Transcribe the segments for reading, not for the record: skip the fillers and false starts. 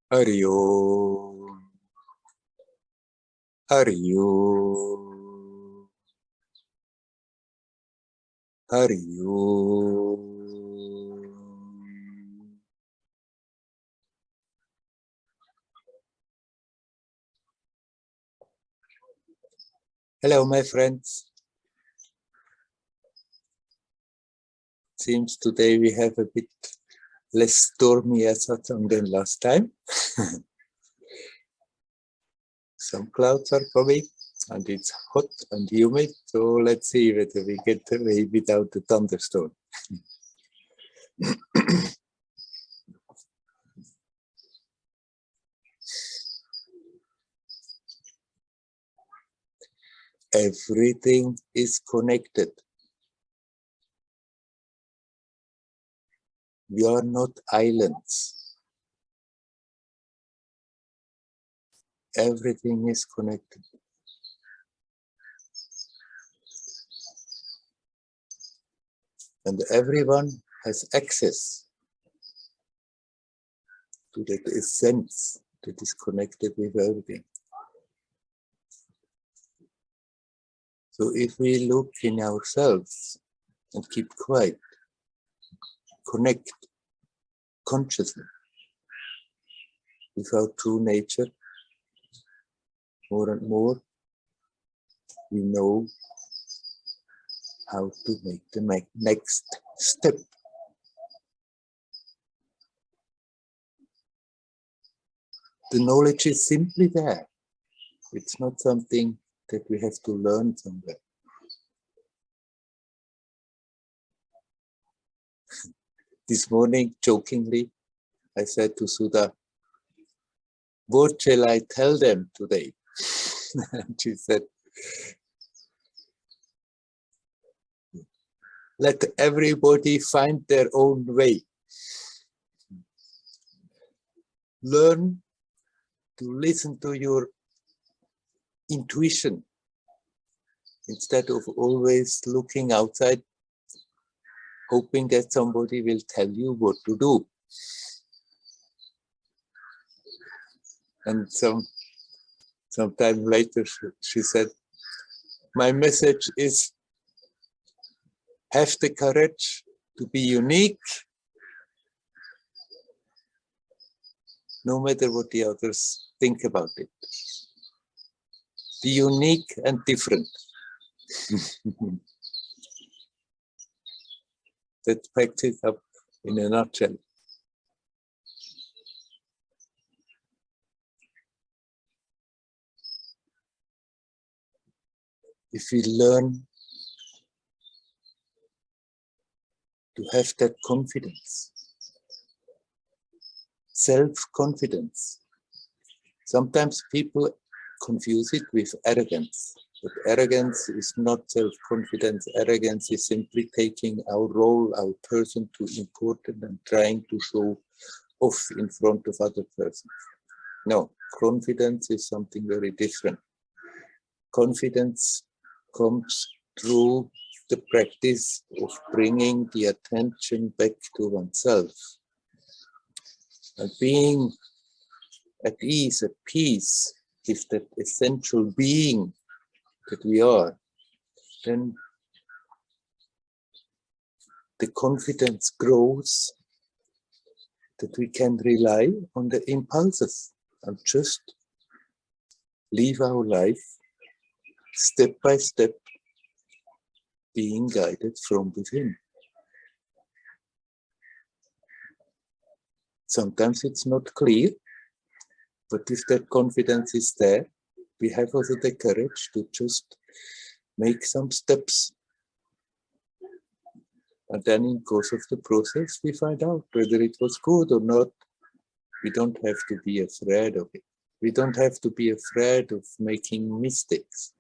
Hari Om. Hari Om. Hari Om. Hello, my friends. Seems today we have a bit less stormy at Satsang than last time. Some clouds are coming and it's hot and humid, so let's see whether we get away without the thunderstorm. Everything is connected. We are not islands. Everything is connected. And everyone has access to that essence that is connected with everything. So if we look in ourselves and keep quiet, connect consciously with our true nature, more and more we know how to make the next step. The knowledge is simply there. It's not something that we have to learn somewhere. This morning, jokingly, I said to Sudha, what shall I tell them today? And she said, let everybody find their own way. Learn to listen to your intuition instead of always looking outside, hoping that somebody will tell you what to do. And sometime later she said, my message is have the courage to be unique, no matter what the others think about it. Be unique and different. That packs it up in a nutshell. If we learn to have that confidence, self-confidence. Sometimes people confuse it with arrogance, but arrogance is not self-confidence. Arrogance is simply taking our role, our person too important and trying to show off in front of other persons. No, confidence is something very different. Confidence comes through the practice of bringing the attention back to oneself and being at ease, at peace with that essential being that we are. Then the confidence grows that we can rely on the impulses and just live our life step by step, being guided from within. Sometimes it's not clear, but if that confidence is there, we have also the courage to just make some steps. And then in course of the process, we find out whether it was good or not. We don't have to be afraid of it. We don't have to be afraid of making mistakes.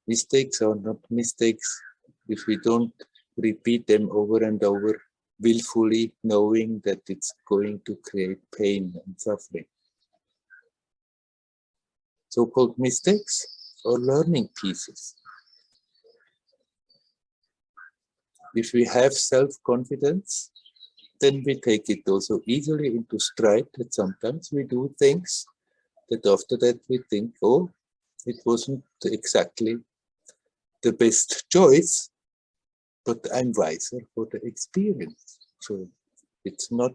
Mistakes are not mistakes if we don't repeat them over and over, willfully knowing that it's going to create pain and suffering. So-called mistakes are learning pieces. If we have self-confidence, then we take it also easily into stride that sometimes we do things that after that we think, oh, it wasn't exactly the best choice, but I'm wiser for the experience. So it's not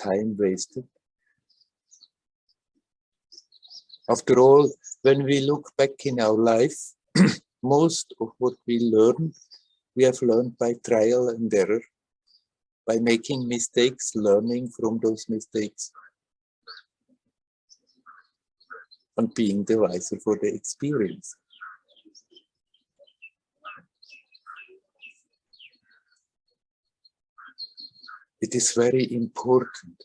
time wasted. After all, when we look back in our life, most of what we learn, we have learned by trial and error, by making mistakes, learning from those mistakes, and being the wiser for the experience. It is very important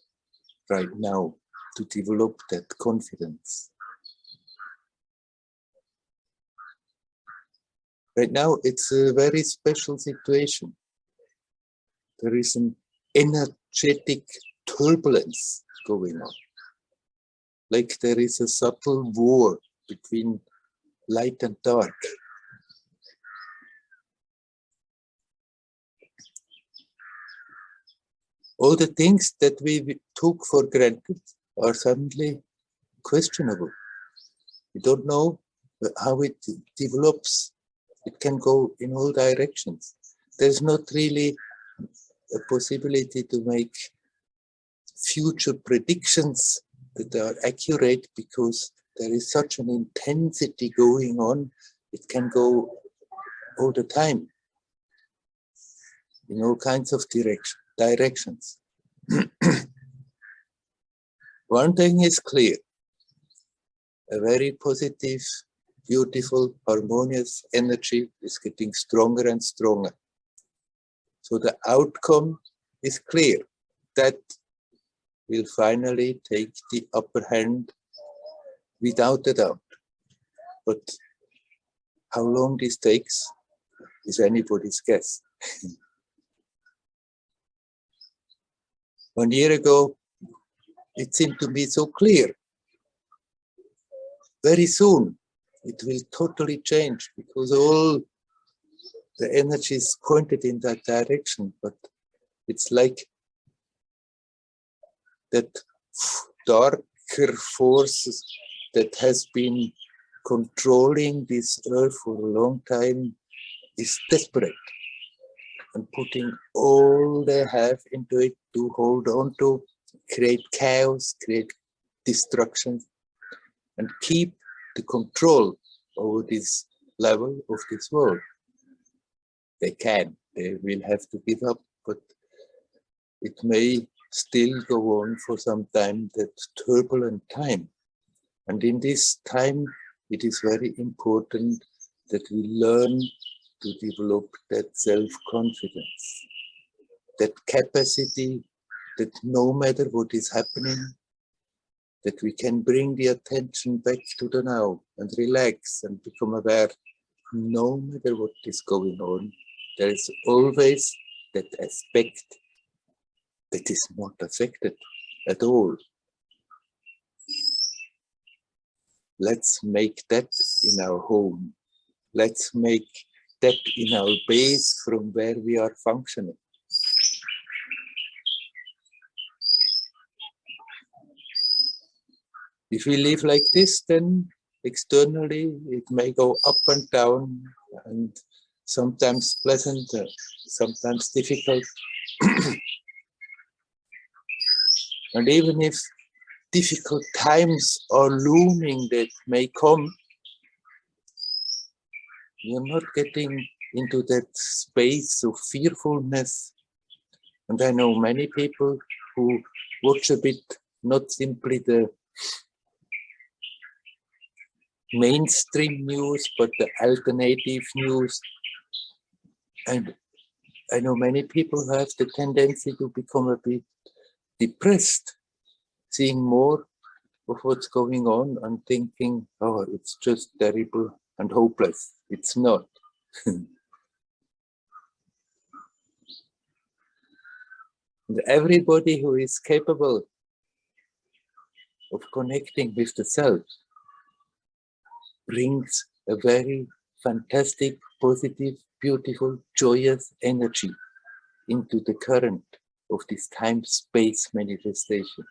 right now to develop that confidence. Right now, it's a very special situation. There is an energetic turbulence going on. Like there is a subtle war between light and dark. All the things that we took for granted are suddenly questionable. We don't know how it develops. It can go in all directions. There's not really a possibility to make future predictions that are accurate because there is such an intensity going on. It can go all the time in all kinds of directions. One thing is clear. A very positive, beautiful, harmonious energy is getting stronger and stronger. So the outcome is clear. That will finally take the upper hand without a doubt. But how long this takes is anybody's guess. 1 year ago, it seemed to be so clear. Very soon, it will totally change because all the energy is pointed in that direction. But it's like that darker forces that has been controlling this earth for a long time is desperate and putting all they have into it to hold on to, create chaos, create destruction, and keep the control over this level of this world. They can, they will have to give up, but it may still go on for some time, that turbulent time. And in this time, it is very important that we learn to develop that self-confidence, that capacity that no matter what is happening, that we can bring the attention back to the now and relax and become aware, no matter what is going on, there is always that aspect that is not affected at all. Let's make that in our home. Let's make that in our base from where we are functioning. If we live like this, then externally it may go up and down, and sometimes pleasant, sometimes difficult. And even if difficult times are looming that may come, we are not getting into that space of fearfulness. And I know many people who watch a bit, not simply the mainstream news, but the alternative news. And I know many people have the tendency to become a bit depressed, seeing more of what's going on and thinking, oh, it's just terrible and hopeless. It's not. And everybody who is capable of connecting with the self brings a very fantastic, positive, beautiful, joyous energy into the current of this time-space manifestation.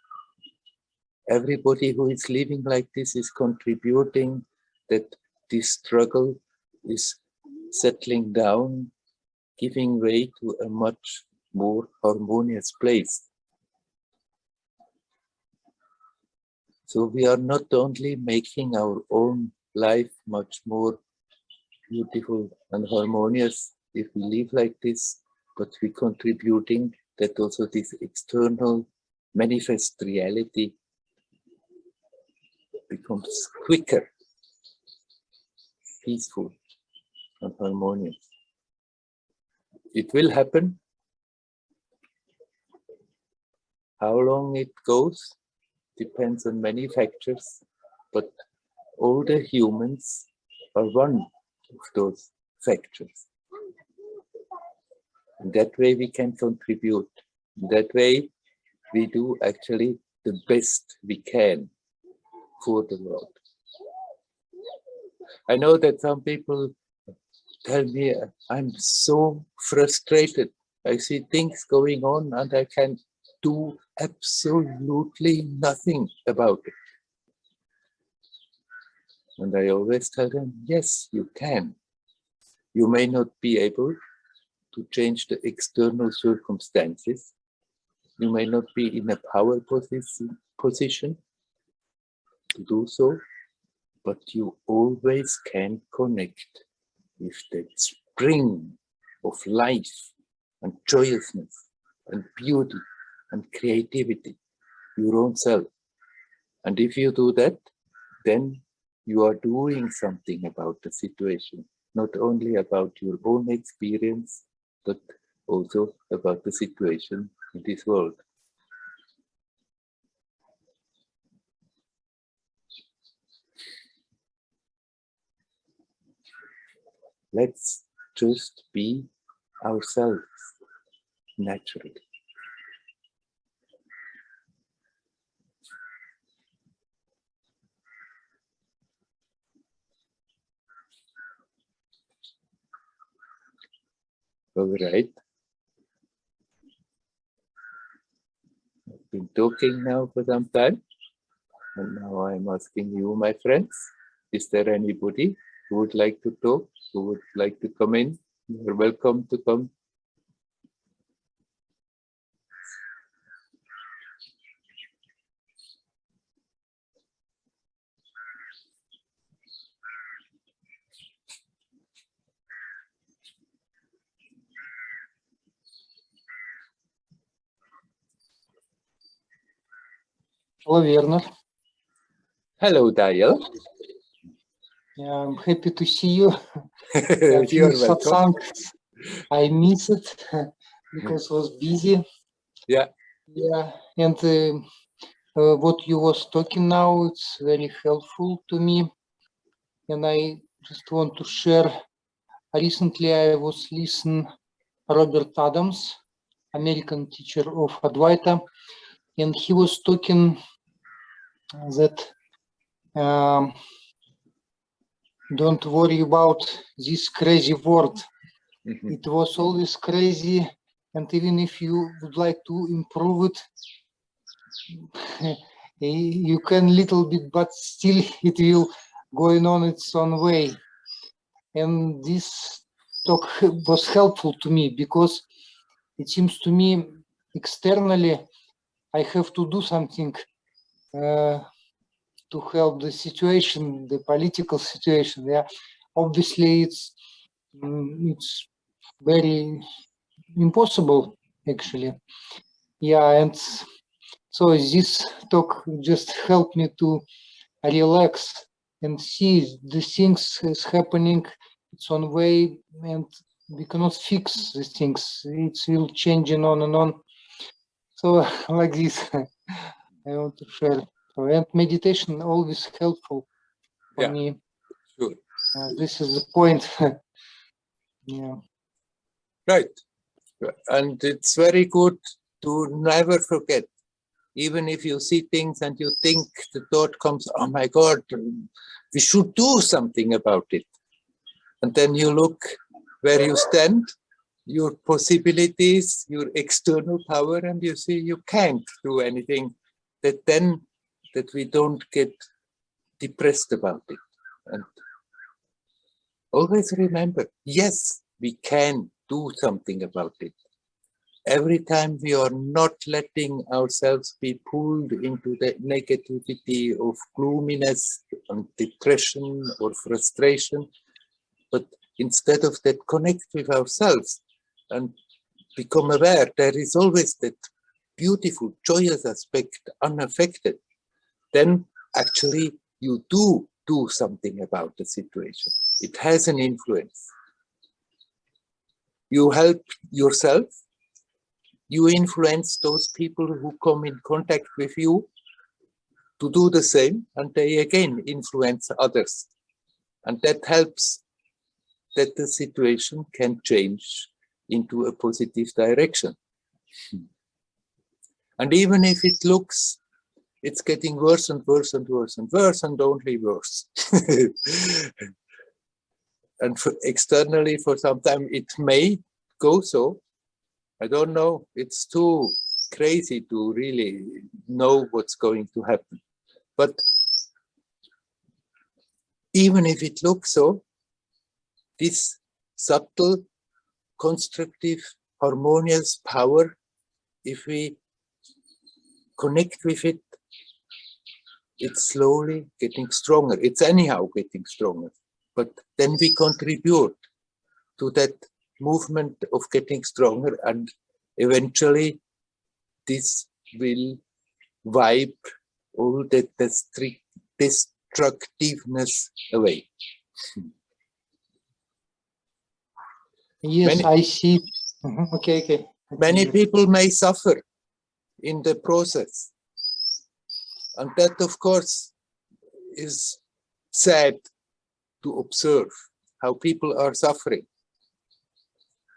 Everybody who is living like this is contributing that this struggle is settling down, giving way to a much more harmonious place. So we are not only making our own life much more beautiful and harmonious if we live like this, but we're contributing that also this external manifest reality becomes quicker, peaceful and harmonious. It will happen. How long it goes depends on many factors, but all the humans are one of those factors. In that way we can contribute. In that way we do actually the best we can for the world. I know that some people tell me, I'm so frustrated. I see things going on and I can do absolutely nothing about it. And I always tell them, yes, you can. You may not be able to change the external circumstances. You may not be in a power position to do so, but you always can connect with that spring of life and joyousness and beauty and creativity, your own self. And if you do that, then you are doing something about the situation, not only about your own experience, but also about the situation in this world. Let's just be ourselves naturally. All right. I've been talking now for some time, and now I'm asking you, my friends, is there anybody who would like to talk, who would like to come in? You're welcome to come. Hello, Werner. Hello, Daniel. Yeah, I'm happy to see you. You're welcome. Satsang, I miss it because I was busy. Yeah. Yeah, and what you was talking now, it's very helpful to me. And I just want to share. Recently, I was listening Robert Adams, American teacher of Advaita, and he was talking that don't worry about this crazy world. Mm-hmm. It was always crazy, and even if you would like to improve it, you can little bit, but still it will going on its own way. And this talk was helpful to me because it seems to me externally I have to do something to help the situation, the political situation. Yeah, obviously it's very impossible actually. Yeah, and so this talk just helped me to relax and see the things is happening its own way, and we cannot fix the things. It will changing on and on. So like this, I want to share. So, and meditation always helpful for me. Sure. This is the point. Yeah. Right. And it's very good to never forget, even if you see things and you think the thought comes, oh my God, we should do something about it. And then you look where you stand, your possibilities, your external power, and you see you can't do anything, that we don't get depressed about it. And always remember, yes, we can do something about it. Every time we are not letting ourselves be pulled into the negativity of gloominess and depression or frustration, but instead of that, connect with ourselves and become aware there is always that beautiful, joyous aspect unaffected. Then actually you do something about the situation. It has an influence. You help yourself. You influence those people who come in contact with you to do the same, and they again influence others. And that helps that the situation can change into a positive direction. And even if it looks, it's getting worse and worse and worse and worse and only worse. And externally for some time it may go so. I don't know, it's too crazy to really know what's going to happen. But even if it looks so, this subtle, constructive, harmonious power, if we connect with it, it's slowly getting stronger. It's anyhow getting stronger. But then we contribute to that movement of getting stronger, and eventually this will wipe all that destructiveness away. Yes, I see. Okay. Many people may suffer in the process, and that of course is sad to observe how people are suffering.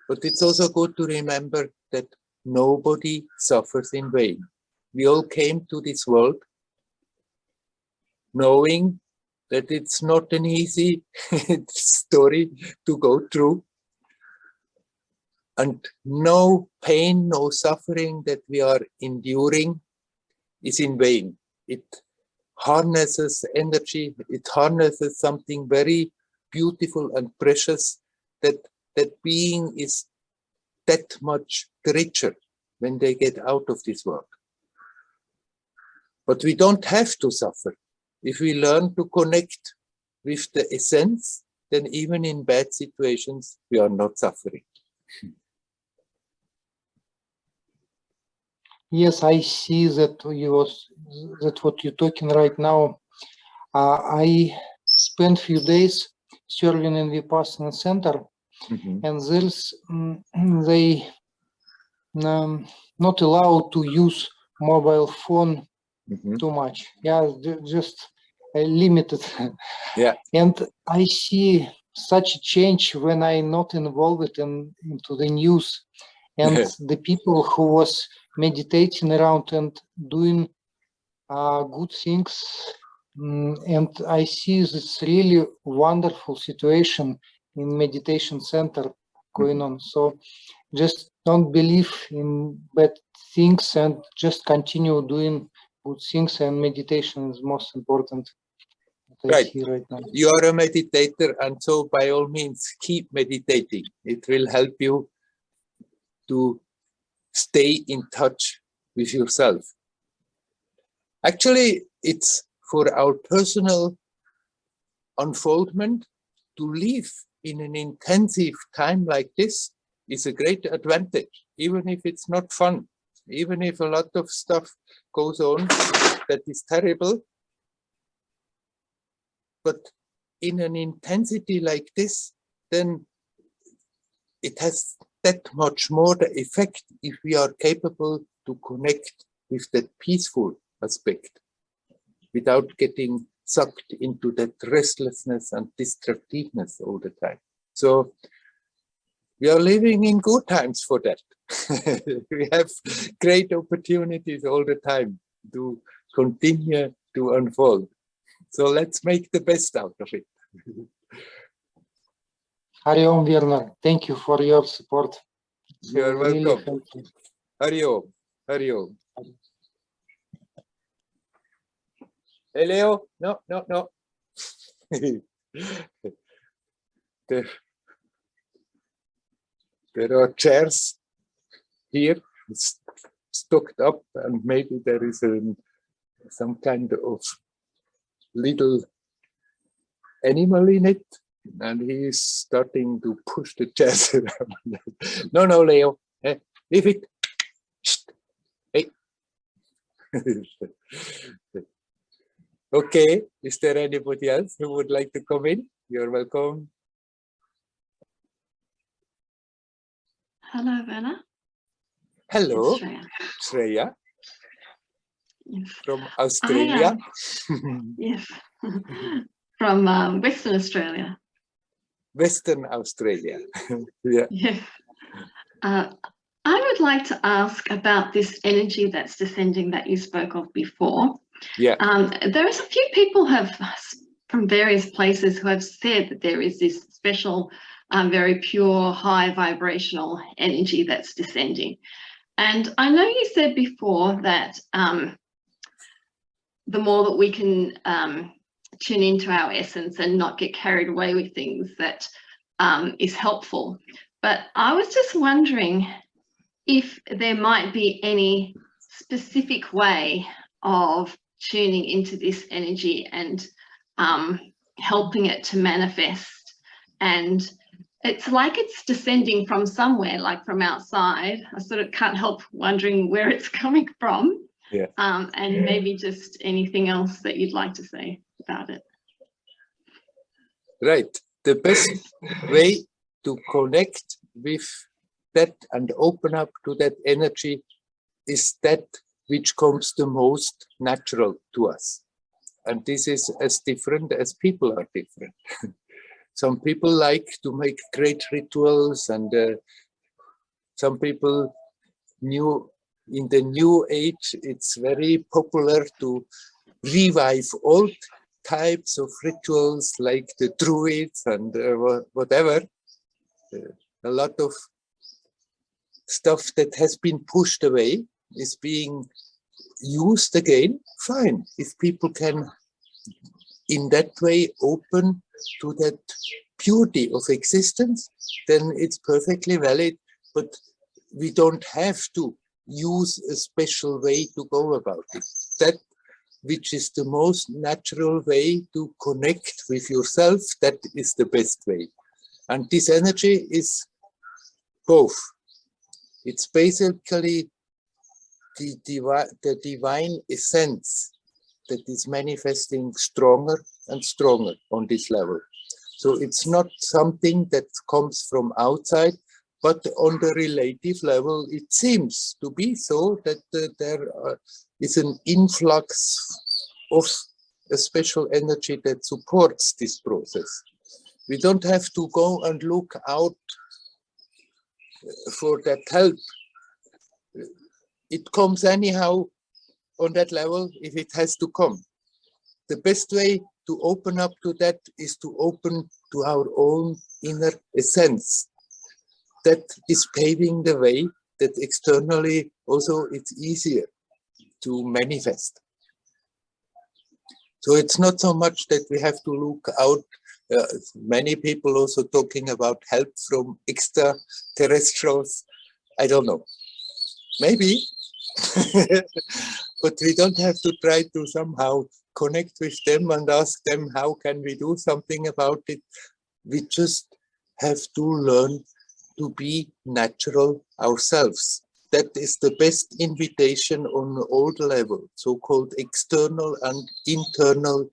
But it's also good to remember that nobody suffers in vain. We all came to this world knowing that it's not an easy story to go through. And no pain, no suffering that we are enduring is in vain. It harnesses energy, it harnesses something very beautiful and precious, that being is that much richer when they get out of this world. But we don't have to suffer. If we learn to connect with the essence, then even in bad situations, we are not suffering. Yes, I see that what you're talking right now. I spent few days serving in Vipassana center, and there's they not allowed to use mobile phone too much. Yeah, just limited. Yeah. And I see such a change when I not involved into the news, and the people who was meditating around and doing good things. And I see this really wonderful situation in meditation center going on. So just don't believe in bad things and just continue doing good things, and meditation is most important. Right. Right now. You are a meditator, and so by all means keep meditating. It will help you to stay in touch with yourself. Actually, it's for our personal unfoldment to live in an intensive time like this is a great advantage, even if it's not fun, even if a lot of stuff goes on that is terrible. But in an intensity like this, then it has that much more the effect if we are capable to connect with that peaceful aspect without getting sucked into that restlessness and destructiveness all the time. So we are living in good times for that. We have great opportunities all the time to continue to unfold. So let's make the best out of it. Hari Om, Werner. Thank you for your support. You're really welcome. helpful. Hari Om. Hari Om. Hey, Leo. No, no, no. there, there are chairs here stocked up, and maybe there is some kind of little animal in it, and he is starting to push the chairs around. No, no, Leo. Hey, leave it. Shh. Hey. Okay, is there anybody else who would like to come in? You're welcome. Hello, Werner. Hello, It's Shreya. Shreya Yes. from Australia. Yes, from Western Australia. Western Australia. Yeah. Yes. I would like to ask about this energy that's descending that you spoke of before. Yeah. There is a few people from various places who have said that there is this special, very pure, high vibrational energy that's descending. And I know you said before that the more that we can tune into our essence and not get carried away with things, that is helpful. But I was just wondering if there might be any specific way of tuning into this energy and helping it to manifest. And it's like it's descending from somewhere, like from outside. I sort of can't help wondering where it's coming from. Yeah. And maybe just anything else that you'd like to say about it. Right. The best way to connect with that and open up to that energy is that which comes the most natural to us. And this is as different as people are different. Some people like to make great rituals, and some people in the new age, it's very popular to revive old types of rituals like the Druids and whatever. A lot of stuff that has been pushed away is being used again. Fine, if people can in that way open to that beauty of existence, then it's perfectly valid. But we don't have to use a special way to go about it. That which is the most natural way to connect with yourself, that is the best way. And this energy is both. It's basically the divine essence that is manifesting stronger and stronger on this level. So it's not something that comes from outside, but on the relative level, it seems to be so that there is an influx of a special energy that supports this process. We don't have to go and look out for that help. It comes anyhow on that level if it has to come. The best way to open up to that is to open to our own inner essence. That is paving the way that externally also it's easier to manifest. So it's not so much that we have to look out. Many people also talking about help from extraterrestrials. I don't know. Maybe. But we don't have to try to somehow connect with them and ask them how can we do something about it. We just have to learn to be natural ourselves. That is the best invitation on all the levels, so-called external and internal,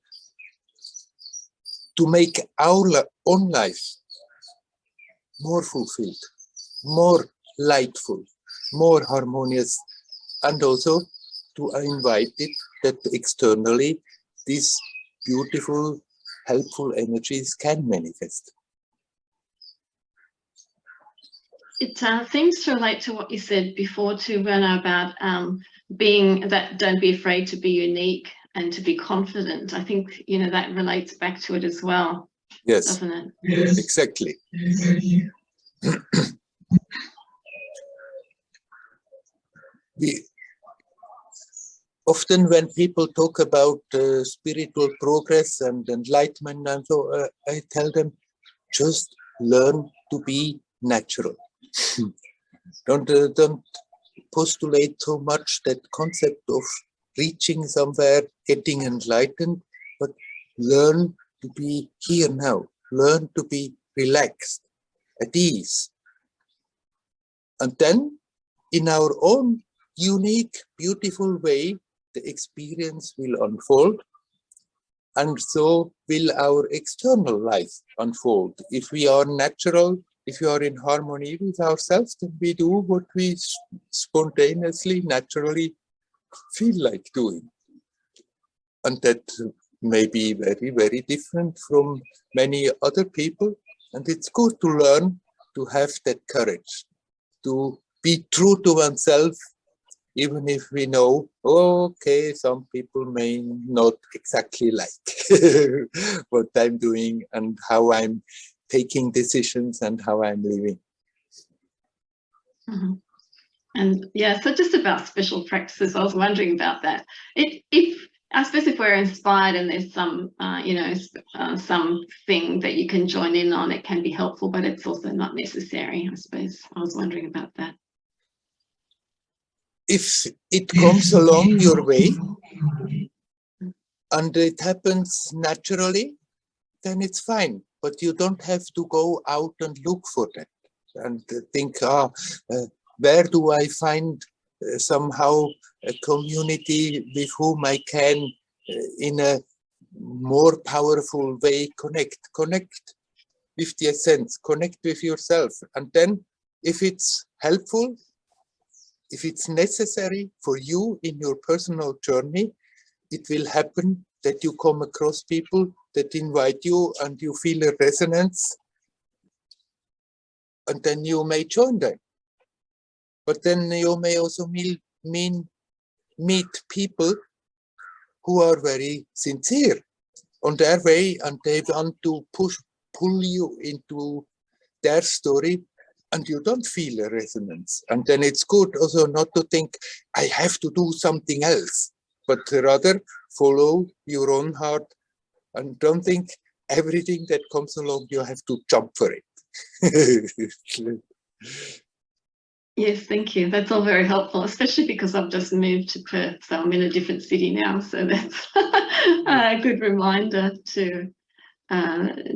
to make our own life more fulfilled, more lightful, more harmonious, and also to invite it that externally these beautiful, helpful energies can manifest. It seems to relate to what you said before too, Werner, about don't be afraid to be unique and to be confident. I think, you know, that relates back to it as well. Yes. Doesn't it? Yes. Exactly. we often, when people talk about spiritual progress and enlightenment, and so I tell them, just learn to be natural. Don't postulate so much that concept of reaching somewhere, getting enlightened, but learn to be here now. Learn to be relaxed, at ease. And then, in our own unique, beautiful way, the experience will unfold. And so will our external life unfold. If we are natural, if we are in harmony with ourselves, then we do what we spontaneously, naturally feel like doing. And that may be very, very different from many other people. And it's good to learn to have that courage, to be true to oneself, even if we know, oh, okay, some people may not exactly like what I'm doing and how I'm taking decisions and how I'm living. Mm-hmm. And yeah, so just about special practices, I was wondering about that. I suppose if we're inspired and there's some, something that you can join in on, it can be helpful, but it's also not necessary, I suppose. I was wondering about that. If it comes along your way and it happens naturally, then it's fine. But you don't have to go out and look for that and think, where do I find somehow a community with whom I can, in a more powerful way, connect with the essence, connect with yourself. And then if it's helpful, if it's necessary for you in your personal journey, it will happen that you come across people that invite you and you feel a resonance, and then you may join them. But then you may also meet people who are very sincere on their way, and they want to pull you into their story, and you don't feel a resonance. And then it's good also not to think, I have to do something else, but rather follow your own heart and don't think everything that comes along, you have to jump for it. Yes, thank you. That's all very helpful, especially because I've just moved to Perth, so I'm in a different city now. So that's a good reminder to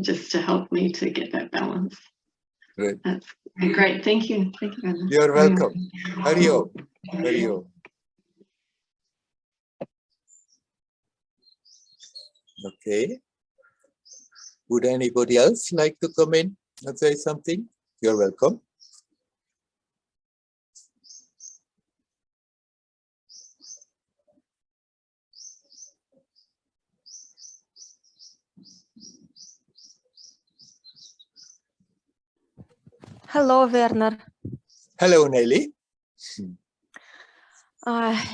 just to help me to get that balance. Right. That's great. Thank you. Thank you, Werner. You're welcome. Hario. Hario. Okay. Would anybody else like to come in and say something? You're welcome. Hello, Werner. Hello, Nelly.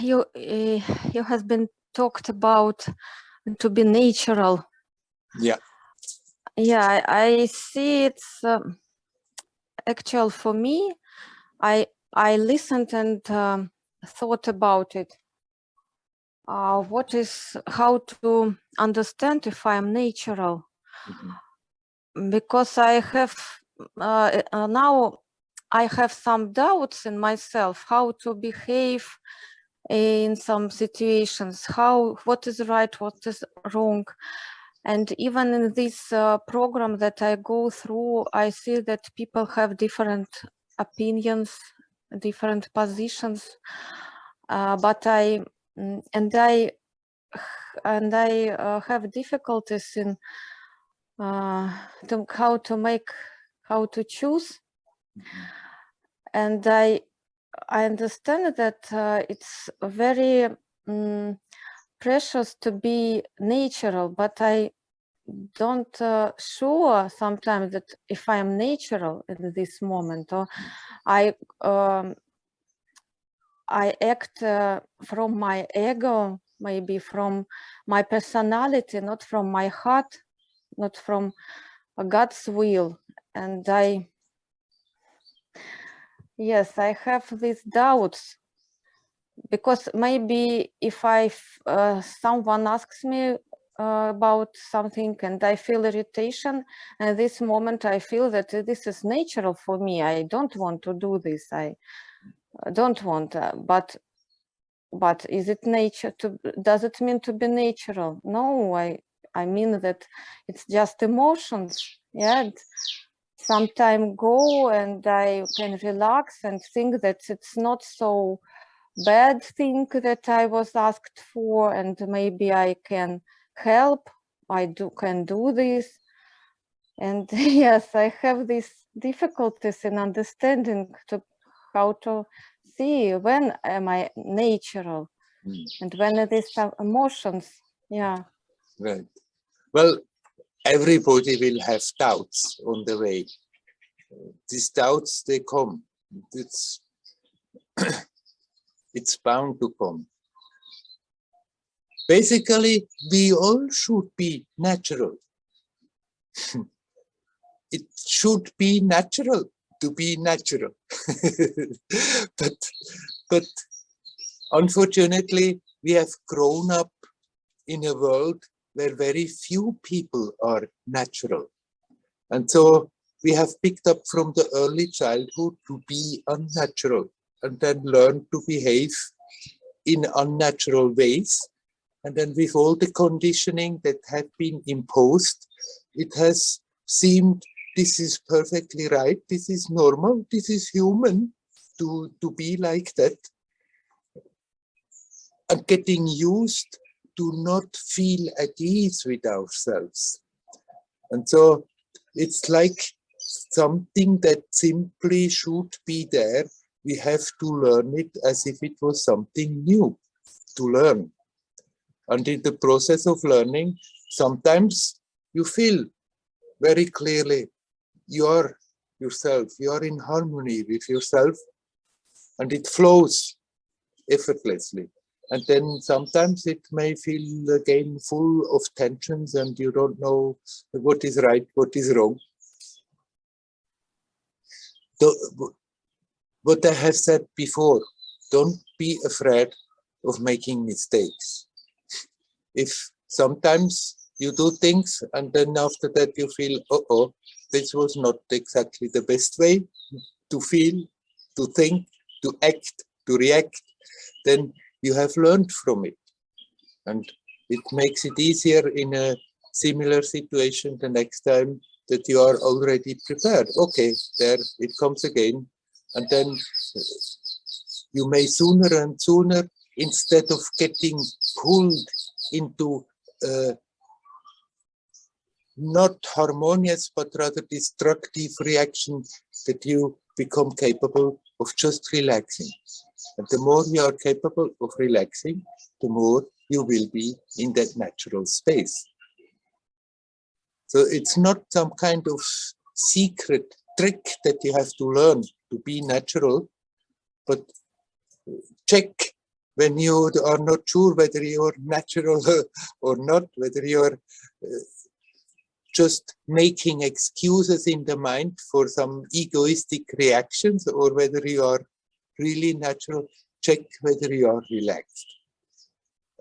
You has been talked about to be natural. Yeah. Yeah, I see it's actual for me. I listened and thought about it. How to understand if I'm natural? Mm-hmm. Because I have now I have some doubts in myself how to behave in some situations, what is right, what is wrong. And even in this program that I go through, I see that people have different opinions, different positions, but I have difficulties in how to choose. Mm-hmm. And I understand that it's very precious to be natural, but I don't sure sometimes that if I am natural in this moment, or I act from my ego, maybe from my personality, not from my heart, not from God's will. And yes, I have these doubts. because maybe if someone asks me about something and I feel irritation, and this moment I feel that this is natural for me. I don't want to do this. I don't want, but is it nature? Does it mean to be natural? No, I mean that it's just emotions. Yeah, some time go and I can relax and think that it's not so bad thing that I was asked for, and maybe I can help. Can do this. And yes, I have these difficulties in understanding how to see when am I natural and when it is some emotions. Yeah. Right. Well, everybody will have doubts on the way. These doubts, they come. It's bound to come. Basically, we all should be natural. It should be natural to be natural. but unfortunately, we have grown up in a world where very few people are natural. And so we have picked up from the early childhood to be unnatural and then learn to behave in unnatural ways. And then with all the conditioning that had been imposed, it has seemed this is perfectly right, this is normal, this is human to be like that. And getting used to not feel at ease with ourselves. And so it's like something that simply should be there. We have to learn it as if it was something new to learn. And in the process of learning, sometimes you feel very clearly you are yourself, you are in harmony with yourself, and it flows effortlessly. And then sometimes it may feel again full of tensions and you don't know what is right, what is wrong. What I have said before, don't be afraid of making mistakes. If sometimes you do things and then after that you feel, uh-oh, this was not exactly the best way to feel, to think, to act, to react, then you have learned from it. And it makes it easier in a similar situation the next time that you are already prepared. Okay, there it comes again. And then you may sooner and sooner, instead of getting pulled into not harmonious, but rather destructive reaction, that you become capable of just relaxing. And the more you are capable of relaxing, the more you will be in that natural space. So it's not some kind of secret trick that you have to learn to be natural, but check when you are not sure whether you're natural or not, whether you're just making excuses in the mind for some egoistic reactions, or whether you are really natural. Check whether you are relaxed.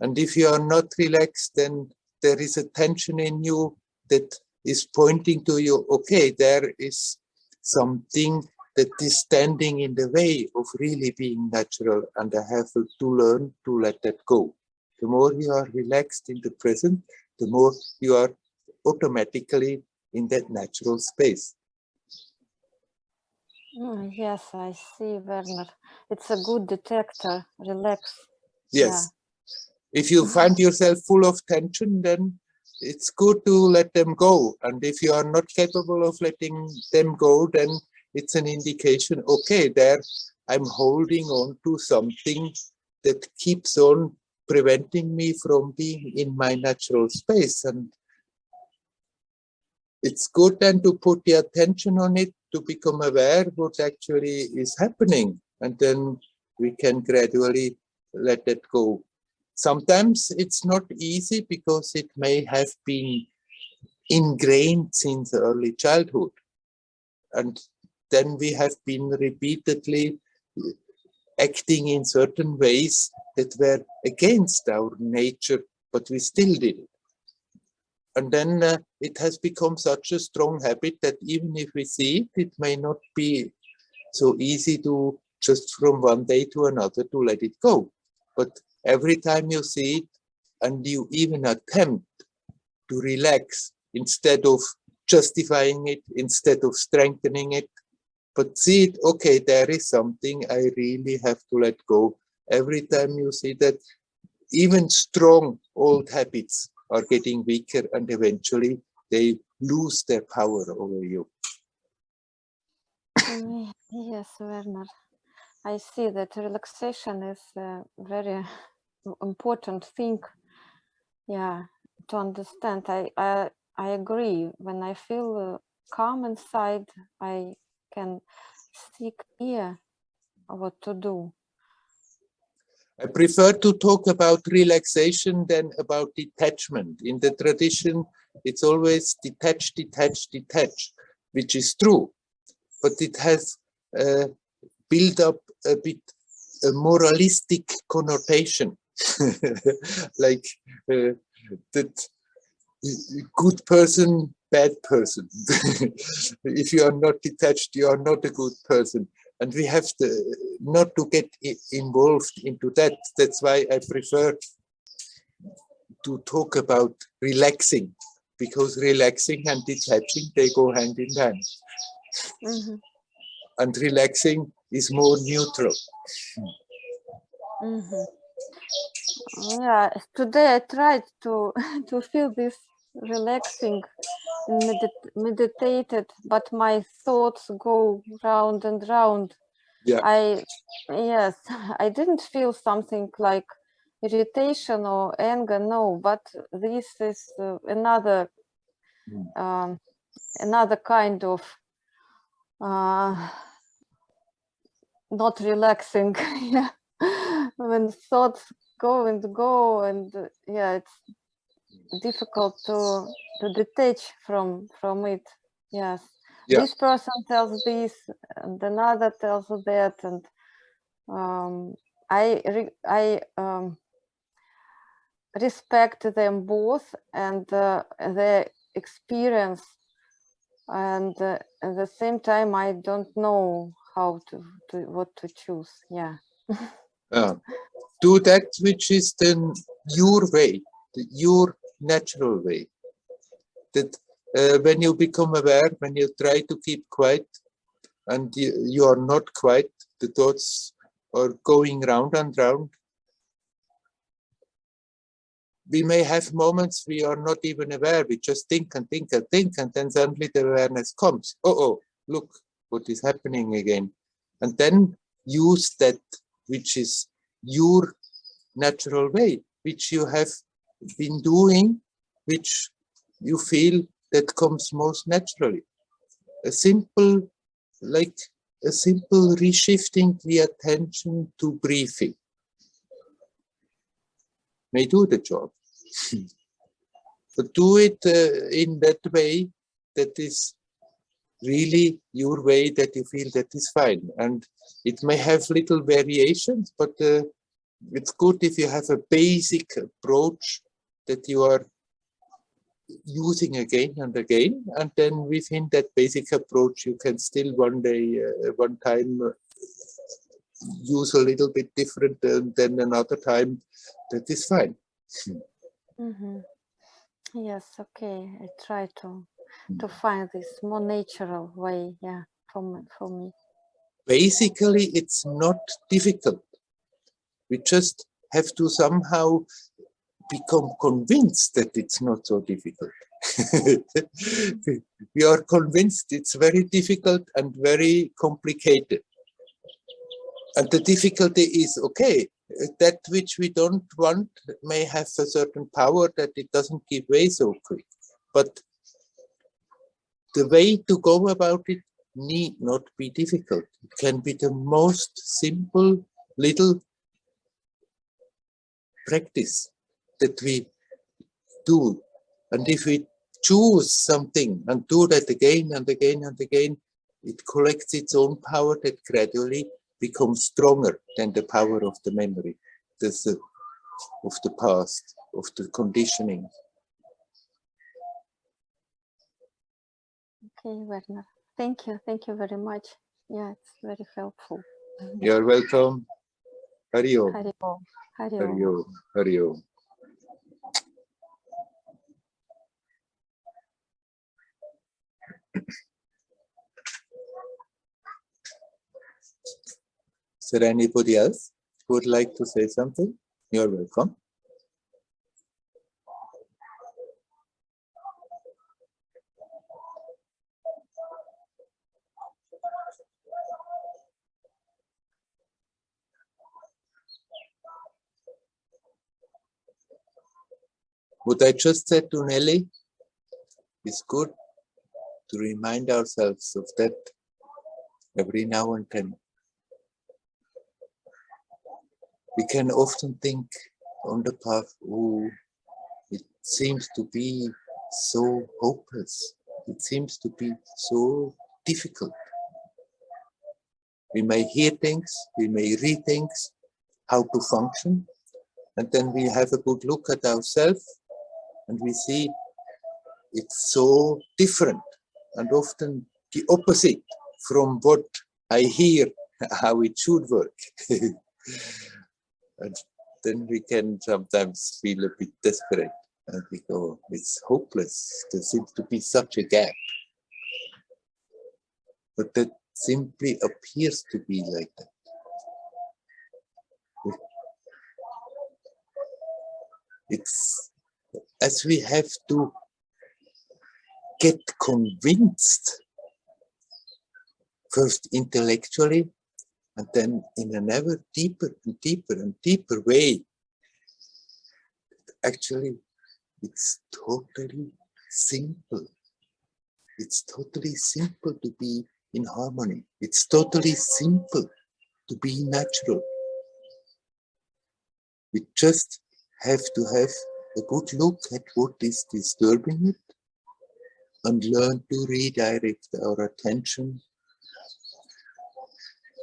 And if you are not relaxed, then there is a tension in you that is pointing to you, okay, there is something that is standing in the way of really being natural, and I have to learn to let that go. The more you are relaxed in the present, the more you are automatically in that natural space. Yes, I see, Werner. It's a good detector. Relax. Yes. Yeah. If you find yourself full of tension, then it's good to let them go. And if you are not capable of letting them go, then it's an indication, okay, there I'm holding on to something that keeps on preventing me from being in my natural space. And it's good then to put the attention on it, to become aware what actually is happening. And then we can gradually let it go. Sometimes it's not easy because it may have been ingrained since early childhood. And then we have been repeatedly acting in certain ways that were against our nature, but we still did it. And then it has become such a strong habit that even if we see it, it may not be so easy to just from one day to another to let it go. But every time you see it and you even attempt to relax instead of justifying it, instead of strengthening it, but see it, okay, there is something I really have to let go. Every time you see that, even strong old habits are getting weaker and eventually they lose their power over you. Yes, Werner. I see that relaxation is a very important thing. Yeah, to understand. I agree. When I feel calm inside, I can see clear what to do. I prefer to talk about relaxation than about detachment. In the tradition, it's always detach, detach, detach, which is true, but it has built up a bit a moralistic connotation, like that good person, bad person. If you are not detached, you are not a good person. And we have to not to get involved into that. That's why I prefer to talk about relaxing, because relaxing and detaching, they go hand in hand. Mm-hmm. And relaxing is more neutral. Mm-hmm. Yeah, today I tried to feel this relaxing, meditated, but my thoughts go round and round. Yeah. Yes, I didn't feel something like irritation or anger, no, but this is another kind of not relaxing. Yeah, when thoughts go and yeah, it's difficult to detach from it. Yes. Yeah. This person tells this and another tells that, and I respect them both and their experience, and at the same time I don't know how to what to choose. Yeah. Do that which is then your way, your natural way. That when you become aware, when you try to keep quiet and you are not quiet, the thoughts are going round and round. We may have moments we are not even aware, we just think and think and think, and then suddenly the awareness comes. Oh, look what is happening again. And then use that which is your natural way, which you have been doing, which you feel that comes most naturally. A simple reshifting the attention to breathing may do the job. But do it in that way that is really your way, that you feel that is fine. And it may have little variations, but it's good if you have a basic approach that you are using again and again, and then within that basic approach you can still one time use a little bit different, and then another time that is fine. Mm-hmm. Yes, okay, I try to find this more natural way, yeah, for me. Basically, it's not difficult. We just have to somehow become convinced that it's not so difficult. We are convinced it's very difficult and very complicated. And the difficulty is, okay, that which we don't want may have a certain power that it doesn't give way so quick. But the way to go about it need not be difficult. It can be the most simple little practice that we do. And if we choose something and do that again and again and again, it collects its own power that gradually becomes stronger than the power of the memory, of the past, of the conditioning. Okay, Werner. Thank you. Thank you very much. Yeah, it's very helpful. You're welcome. Hari Om. Hari Om. Hari Hari Om. Om. Hari Om. Is there anybody else who would like to say something? You're welcome. What I just said to Nelly is good to remind ourselves of that every now and then. We can often think on the path, oh, it seems to be so hopeless. It seems to be so difficult. We may hear things, we may read things, how to function, and then we have a good look at ourselves and we see it's so different and often the opposite from what I hear how it should work. And then we can sometimes feel a bit desperate and we go, it's hopeless. There seems to be such a gap. But that simply appears to be like that. It's as we have to get convinced, first intellectually, and then in an ever deeper and deeper and deeper way. Actually, it's totally simple. It's totally simple to be in harmony. It's totally simple to be natural. We just have to have a good look at what is disturbing it and learn to redirect our attention,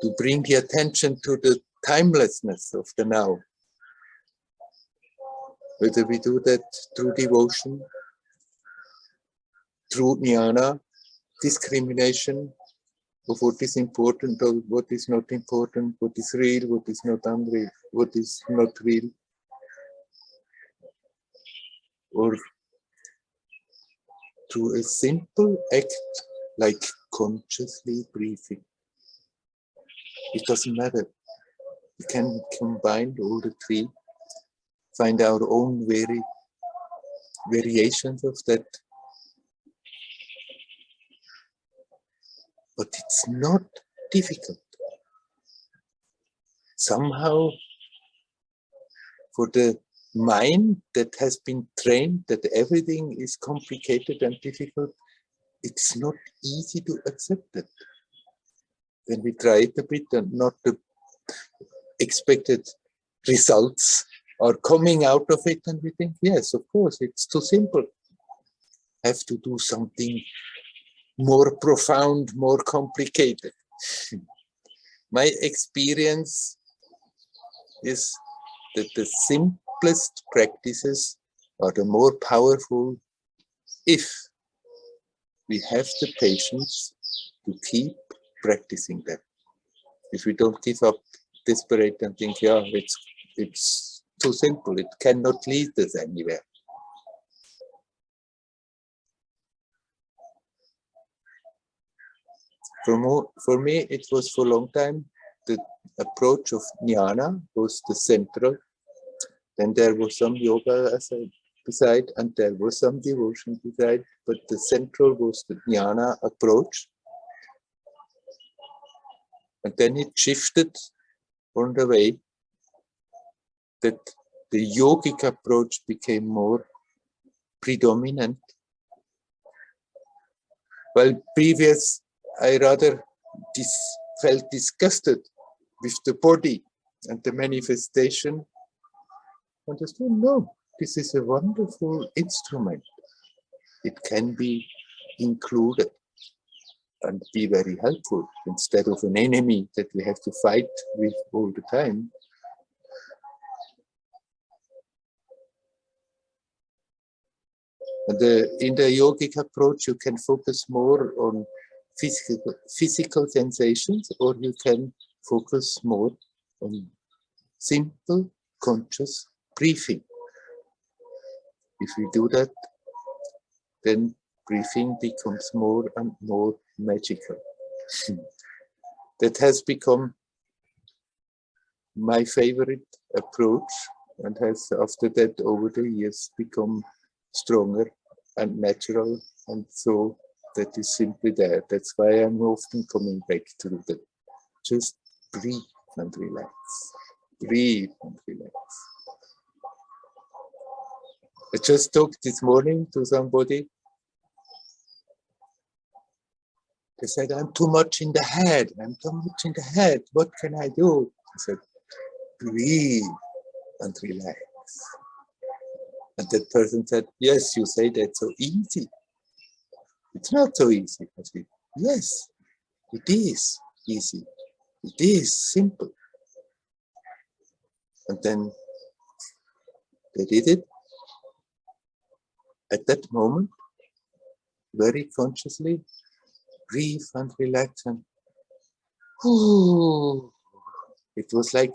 to bring the attention to the timelessness of the now. Whether we do that through devotion, through jnana, discrimination of what is important or what is not important, what is real, what is not unreal, what is not real, or through a simple act like consciously breathing. It doesn't matter. We can combine all the three, find our own variations of that. But it's not difficult. Somehow, for the mind that has been trained that everything is complicated and difficult, it's not easy to accept it. When we try it a bit and not the expected results are coming out of it, and we think, yes, of course, it's too simple. Have to do something more profound, more complicated. My experience is that the simplest practices are the more powerful if we have the patience to keep practicing them. If we don't give up, desperate and think, yeah, it's too simple, it cannot lead us anywhere. For me, it was for a long time, the approach of jnana was the central. Then there was some yoga beside, and there was some devotion beside, but the central was the jnana approach. And then it shifted on the way that the yogic approach became more predominant. While previous, I rather felt disgusted with the body and the manifestation. Understood? No, this is a wonderful instrument. It can be included. and be very helpful instead of an enemy that we have to fight with all the time. And in the yogic approach, you can focus more on physical sensations, or you can focus more on simple, conscious breathing. If we do that, then breathing becomes more and more magical. That has become my favorite approach, and has after that over the years become stronger and natural, and so that is simply there. That's why I'm often coming back to that. Just breathe and relax. Breathe and relax. I just talked this morning to somebody. They said, I'm too much in the head. I'm too much in the head. What can I do? I said, breathe and relax. And that person said, yes, you say that's so easy. It's not so easy. I said, yes, it is easy. It is simple. And then they did it. At that moment, very consciously, breathe and relax, and whoo, it was like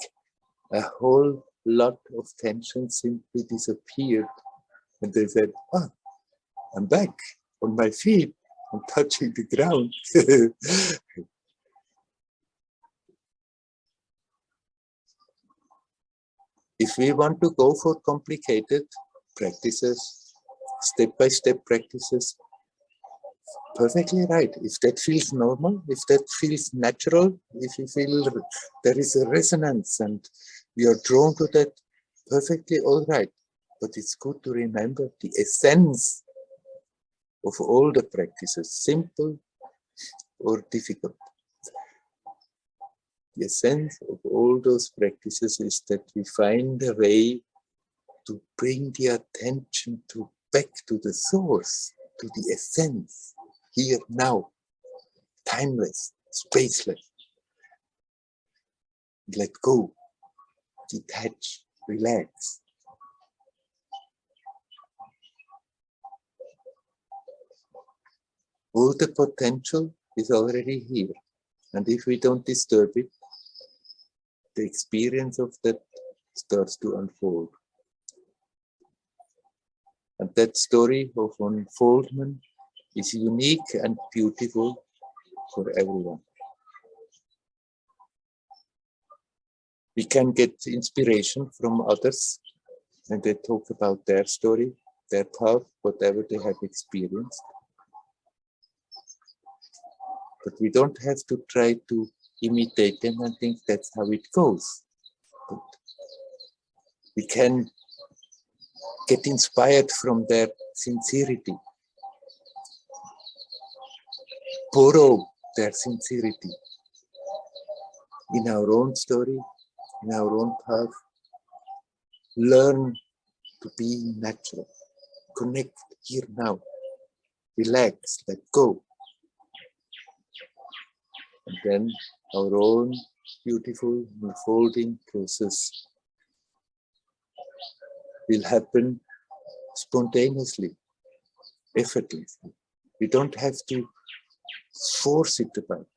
a whole lot of tension simply disappeared. And they said, ah, I'm back on my feet, I'm touching the ground. If we want to go for complicated practices, step-by-step practices, perfectly right. If that feels normal, if that feels natural, if you feel there is a resonance and we are drawn to that, perfectly all right. But it's good to remember the essence of all the practices, simple or difficult. The essence of all those practices is that we find a way to bring the attention back to the source, to the essence, here, now, timeless, spaceless. Let go, detach, relax. All the potential is already here. And if we don't disturb it, the experience of that starts to unfold. And that story of unfoldment is unique and beautiful for everyone. We can get inspiration from others when they talk about their story, their path, whatever they have experienced. But we don't have to try to imitate them and think that's how it goes. But we can get inspired from their sincerity, borrow their sincerity in our own story, in our own path. Learn to be natural, connect here now, relax, let go. And then our own beautiful unfolding process will happen spontaneously, effortlessly. We don't have to force it about.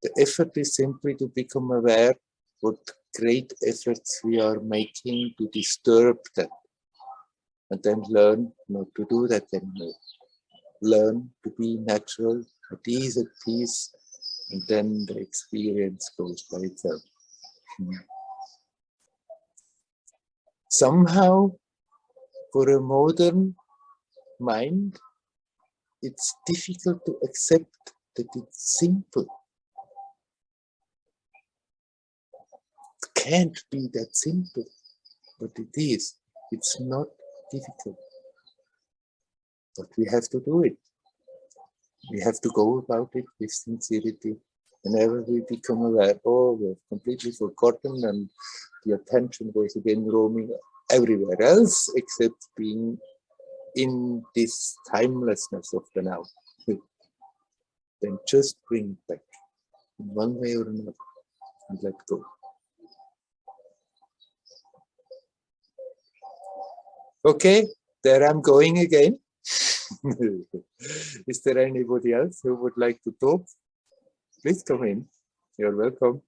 The effort is simply to become aware what great efforts we are making to disturb that, and then learn not to do that anymore. Learn to be natural, at peace, and then the experience goes by itself. Somehow, for a modern mind, it's difficult to accept that it's simple. It can't be that simple, but it is. It's not difficult. But we have to do it. We have to go about it with sincerity. Whenever we become aware, oh, we've completely forgotten, and the attention was again roaming everywhere else except being in this timelessness of the now. then just bring it back in one way or another and let go. Okay, there I'm going again. Is there anybody else who would like to talk? Please come in. You're welcome.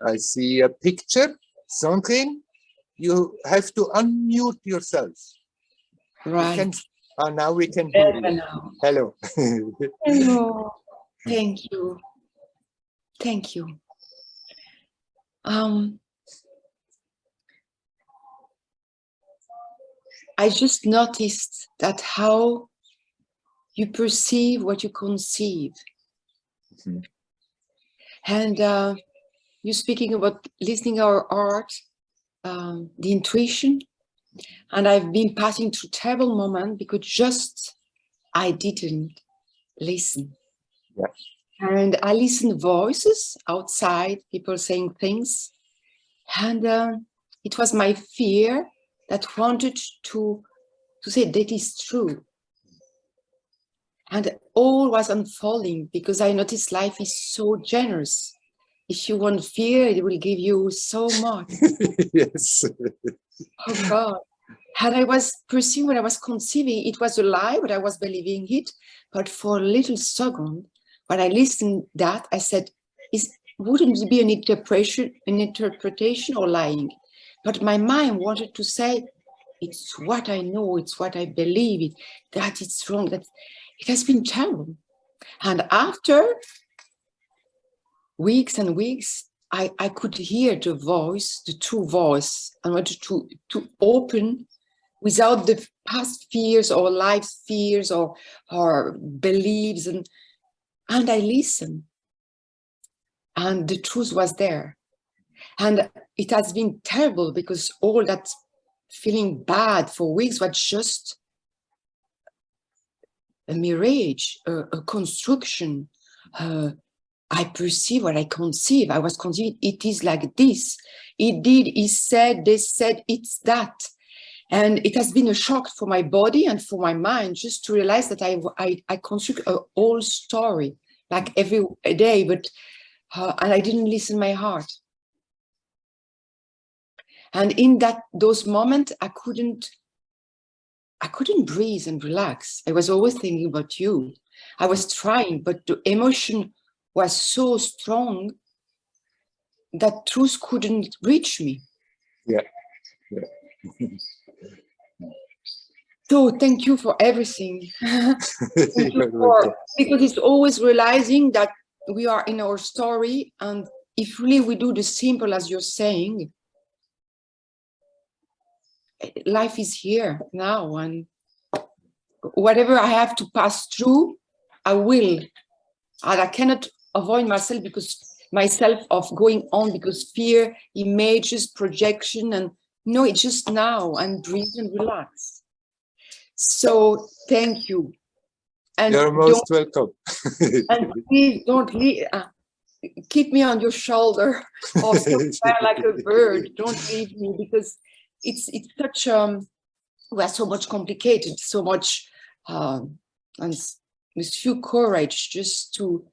I see a picture, something. You have to unmute yourself. Right. Now we can hear you. Hello. Hello. Thank you. Thank you. I just noticed that how you perceive what you conceive. Mm-hmm. And you're speaking about listening our art, the intuition. And I've been passing through terrible moments because just I didn't listen. Yeah. And I listened voices outside, people saying things. And it was my fear that wanted to say that is true. And all was unfolding because I noticed life is so generous. If you want fear, it will give you so much. Yes. Oh God. And I was perceiving when I was conceiving, it was a lie, but I was believing it. But for a little second, when I listened that, I said, wouldn't it be an interpretation or lying? But my mind wanted to say, it's what I know, it's what I believe, that it's wrong, that it has been terrible. And after weeks and weeks, I could hear the voice, the true voice, and wanted to open without the past fears or life fears or beliefs. And I listened. And the truth was there. And it has been terrible because all that feeling bad for weeks was just a mirage, a construction. I perceive what I conceive. I was conceiving, it is like this. It did, he said, they said, it's that. And it has been a shock for my body and for my mind just to realize that I construct a whole story, like every day, but and I didn't listen my heart. And in those moments, I couldn't breathe and relax. I was always thinking about you. I was trying, but the emotion was so strong that truth couldn't reach me. Yeah. So thank you for everything. Because it's always realizing that we are in our story, and if really we do the simple as you're saying, life is here now, and whatever I have to pass through, I will. And I cannot avoid myself of going on because fear, images, projection, and no, it's just now, and breathe and relax. So thank you. And you're most welcome. And please don't keep me on your shoulder or somewhere like a bird. Don't leave me because it's such we are so much complicated, so much and with few courage just to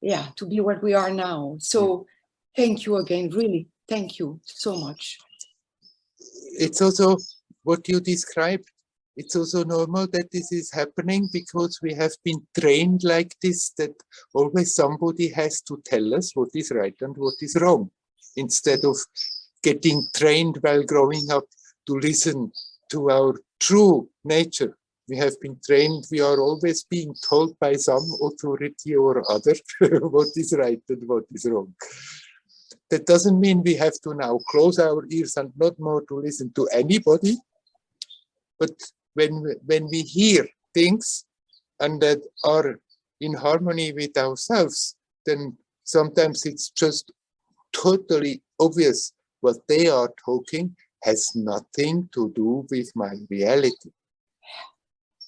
be what we are now. So thank you again, really, thank you so much. It's also what you described. It's also normal that this is happening because we have been trained like this, that always somebody has to tell us what is right and what is wrong, instead of getting trained while growing up to listen to our true nature. We have been trained, we are always being told by some authority or other what is right and what is wrong. That doesn't mean we have to now close our ears and not more to listen to anybody. But when we hear things and that are in harmony with ourselves, then sometimes it's just totally obvious what they are talking has nothing to do with my reality.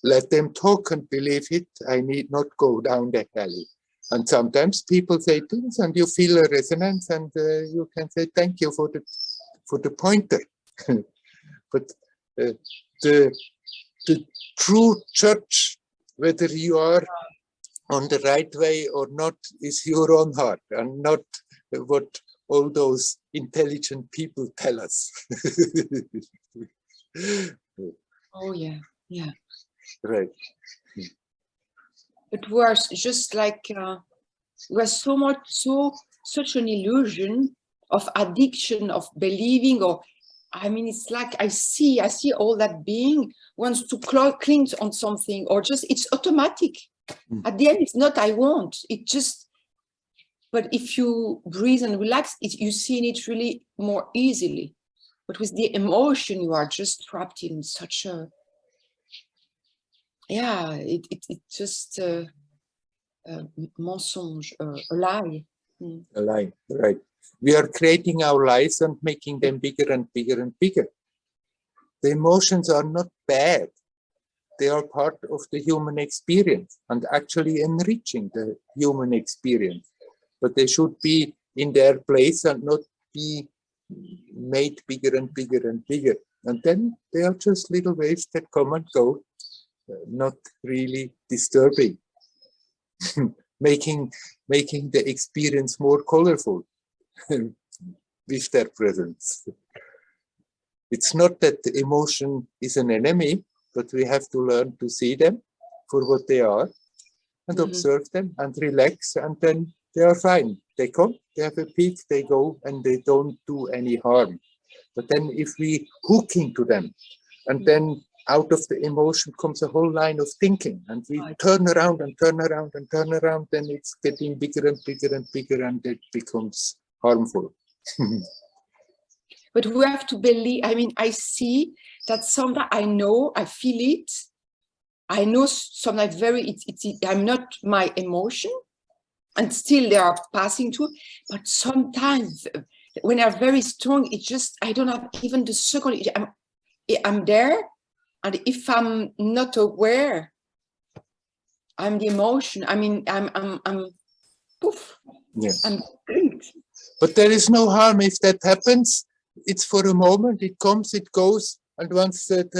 Let them talk and believe it. I need not go down that alley. And sometimes people say things and you feel a resonance, and you can say thank you for the pointer. But the true judge whether you are on the right way or not is your own heart, and not what all those intelligent people tell us. Oh yeah, yeah. Right. But we are just like we are such an illusion of addiction, of believing, or I mean, it's like I see all that being wants to cling on something, or just it's automatic. At the end, it's not I want. It just. But if you breathe and relax, you see it really more easily. But with the emotion, you are just trapped in such a. Yeah, it's just a mensonge, a lie. A lie, right. We are creating our lies and making them bigger and bigger and bigger. The emotions are not bad. They are part of the human experience and actually enriching the human experience. But they should be in their place and not be made bigger and bigger and bigger. And then they are just little waves that come and go, not really disturbing, making the experience more colorful with their presence. It's not that the emotion is an enemy, but we have to learn to see them for what they are and observe them and relax, and then they are fine. They come, they have a peak, they go, and they don't do any harm. But then if we hook into them, and then out of the emotion comes a whole line of thinking, and we turn around and turn around and turn around, then it's getting bigger and bigger and bigger, and it becomes harmful. But we have to believe. I mean, I see that sometimes I know, I feel it. I know sometimes I'm not my emotion, and still they are passing through. But sometimes when I'm very strong, it's just, I don't have even the second. I'm there, and if I'm not aware, I'm the emotion. I mean, I'm poof. Yes. I'm blinked. But there is no harm if that happens. It's for a moment, it comes, it goes, and once it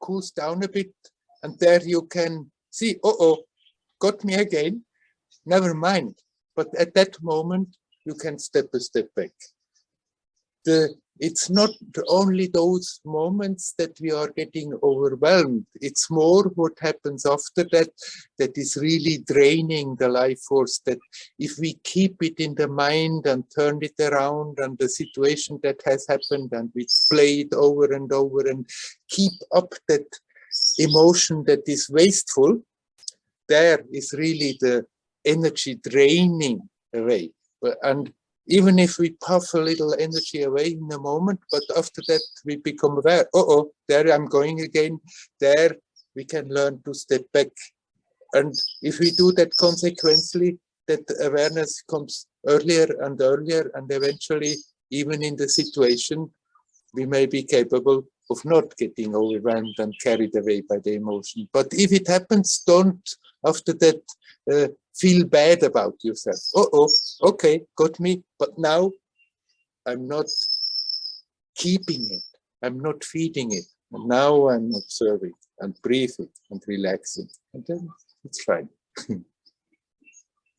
cools down a bit, and there you can see, got me again, never mind. But at that moment, you can step a step back. It's not only those moments that we are getting overwhelmed. It's more what happens after that that is really draining the life force, that if we keep it in the mind and turn it around, and the situation that has happened, and we play it over and over and keep up that emotion that is wasteful, there is really the energy draining away. And even if we puff a little energy away in a moment, but after that we become aware, there I'm going again, there we can learn to step back. And if we do that consequently, that awareness comes earlier and earlier, and eventually, even in the situation, we may be capable of not getting overwhelmed and carried away by the emotion. But if it happens, don't after that feel bad about yourself. Okay, got me, but now I'm not keeping it, I'm not feeding it, and now I'm observing and breathing and relaxing, and then it's fine.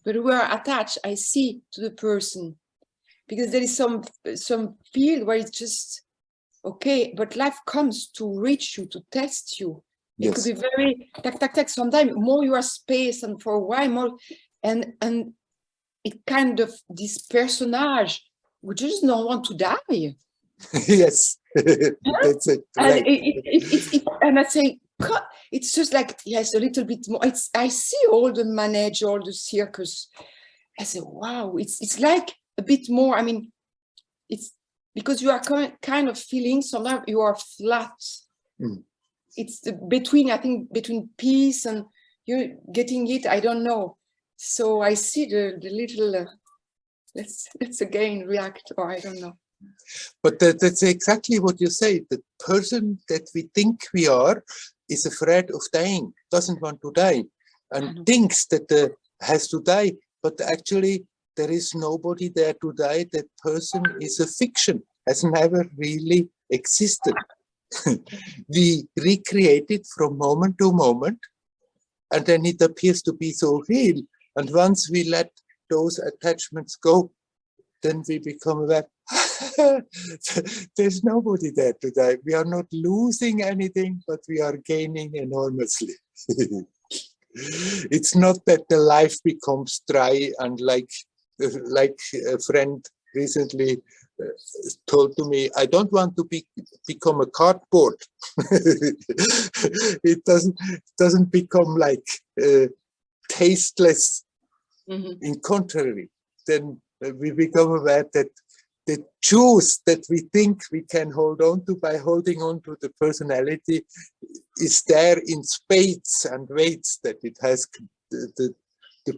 But we are attached, I see, to the person, because there is some field where it's just okay, but life comes to reach you, to test you. It could be very tac. Sometimes more you are space, and for a while more, and it kind of this personage who just don't want to die. Yes, that's it. Right. And I say, God, it's just like, yes, a little bit more. I see all the manage, all the circus. I say, wow, it's like a bit more. I mean, it's because you are kind of feeling sometimes you are flat. It's between, I think, between peace and you're getting it. I don't know. So I see the little. Let's again react, or I don't know. But that's exactly what you say. The person that we think we are is afraid of dying, doesn't want to die, and thinks that the has to die, but actually there is nobody there to die. That person is a fiction, has never really existed. We recreate it from moment to moment, and then it appears to be so real. And once we let those attachments go, then we become aware, there's nobody there to die. We are not losing anything, but we are gaining enormously. It's not that the life becomes dry and like a friend recently told to me, I don't want to become a cardboard. It doesn't become like tasteless. In contrary, then we become aware that the juice that we think we can hold on to by holding on to the personality is there in spades and waits, that it has the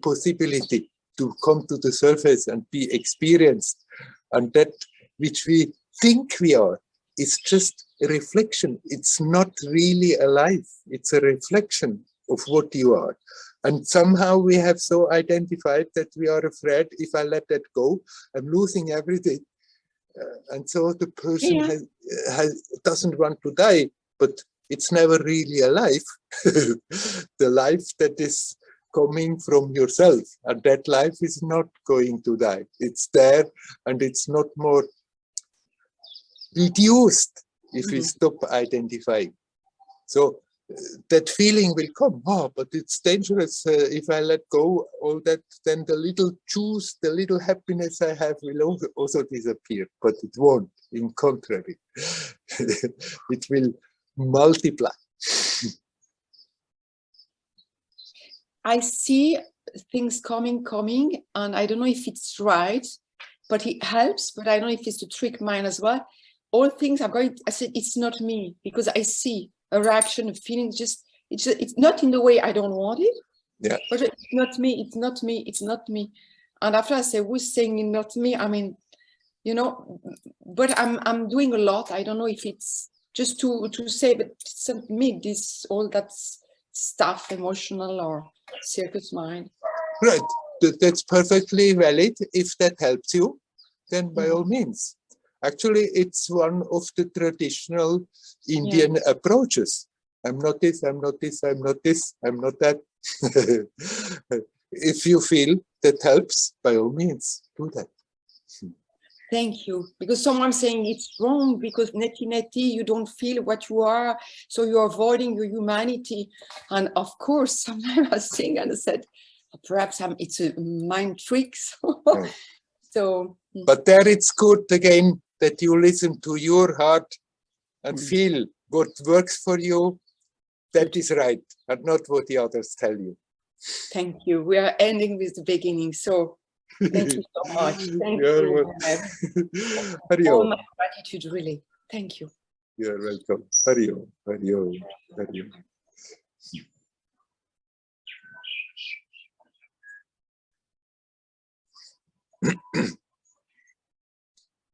possibility to come to the surface and be experienced. And that which we think we are is just a reflection. It's not really alive. It's a reflection of what you are. And somehow we have so identified that we are afraid, if I let that go, I'm losing everything. And so the person doesn't want to die, but it's never really alive. The life that is coming from yourself, and that life is not going to die. It's there, and it's not more reduced if we stop identifying. So that feeling will come, but it's dangerous. If I let go all that, then the little juice, the little happiness I have will also disappear, but it won't. In contrary, it will multiply. I see things coming, and I don't know if it's right, but it helps, but I don't know if it's to trick mine as well. All things are going, I said, it's not me, because I see a reaction, a feeling, it's not in the way I don't want it, but it's not me, it's not me, it's not me. And after I say, who's saying it's not me? I mean, you know, but I'm doing a lot. I don't know if it's just to say, but it's not me, this, all that stuff, emotional or circuit mind. Right, that's perfectly valid. If that helps you, then by all means. Actually, it's one of the traditional Indian approaches. I'm not this, I'm not this, I'm not this, I'm not that. If you feel that helps, by all means, do that. Thank you. Because someone's saying it's wrong because neti, you don't feel what you are, so you're avoiding your humanity. And of course, sometimes I was saying and I said, perhaps it's a mind trick. So, but there it's good again that you listen to your heart and feel what works for you. That is right, and not what the others tell you. Thank you. We are ending with the beginning. So thank you so much. Thank you. All my gratitude, really. Thank you. You're welcome. Hari Om, Hari Om, Hari Om.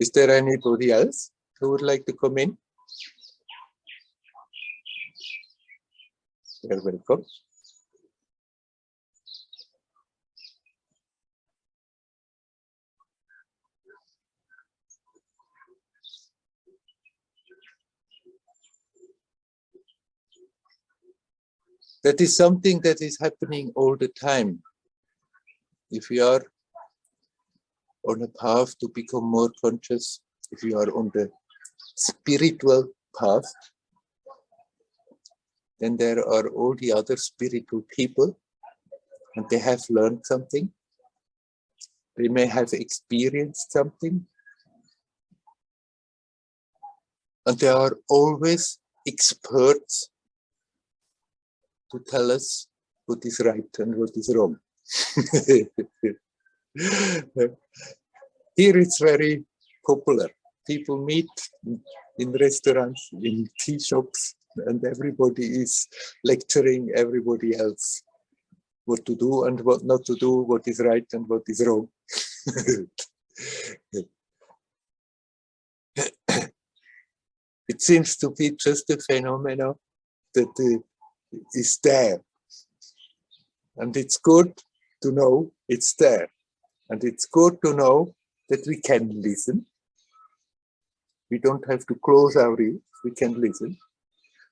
Is there anybody else who would like to come in? You're welcome. That is something that is happening all the time. If you are on a path to become more conscious, if you are on the spiritual path, then there are all the other spiritual people, and they have learned something. They may have experienced something. And they are always experts to tell us what is right and what is wrong. Here it's very popular. People meet in restaurants, in tea shops, and everybody is lecturing everybody else what to do and what not to do, what is right and what is wrong. It seems to be just a phenomenon that is there. And it's good to know it's there. And it's good to know that we can listen. We don't have to close our ears, we can listen.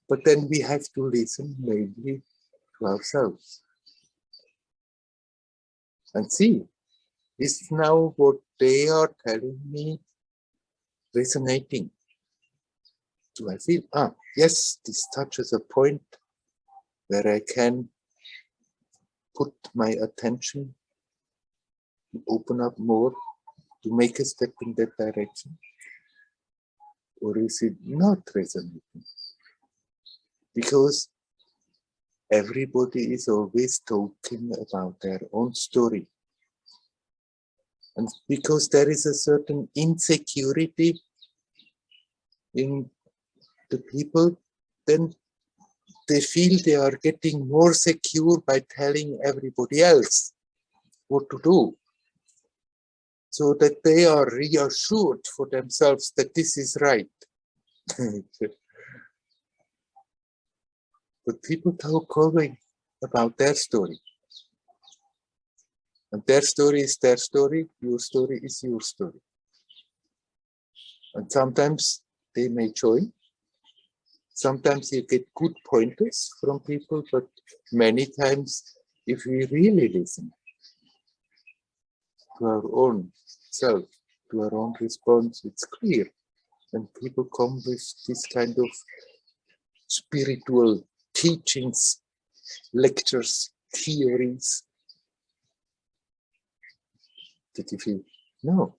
But then we have to listen mainly to ourselves. And see, is now what they are telling me resonating? Do I feel, yes, this touches a point where I can put my attention, open up more, to make a step in that direction? Or is it not resonating? Because everybody is always talking about their own story. And because there is a certain insecurity in the people, then they feel they are getting more secure by telling everybody else what to do, so that they are reassured for themselves that this is right. But people talk always about their story. And their story is their story, your story is your story. And sometimes they may join. Sometimes you get good pointers from people, but many times, if we really listen to our own self, to our own response, it's clear. And people come with this kind of spiritual teachings, lectures, theories, that if you know,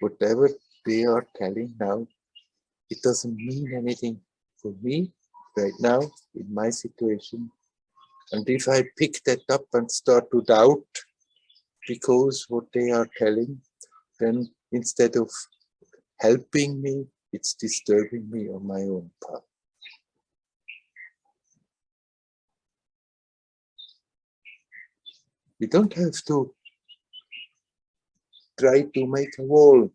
whatever they are telling now, it doesn't mean anything for me right now in my situation. And if I pick that up and start to doubt because what they are telling, then instead of helping me, it's disturbing me on my own path. We don't have to try to make a wall.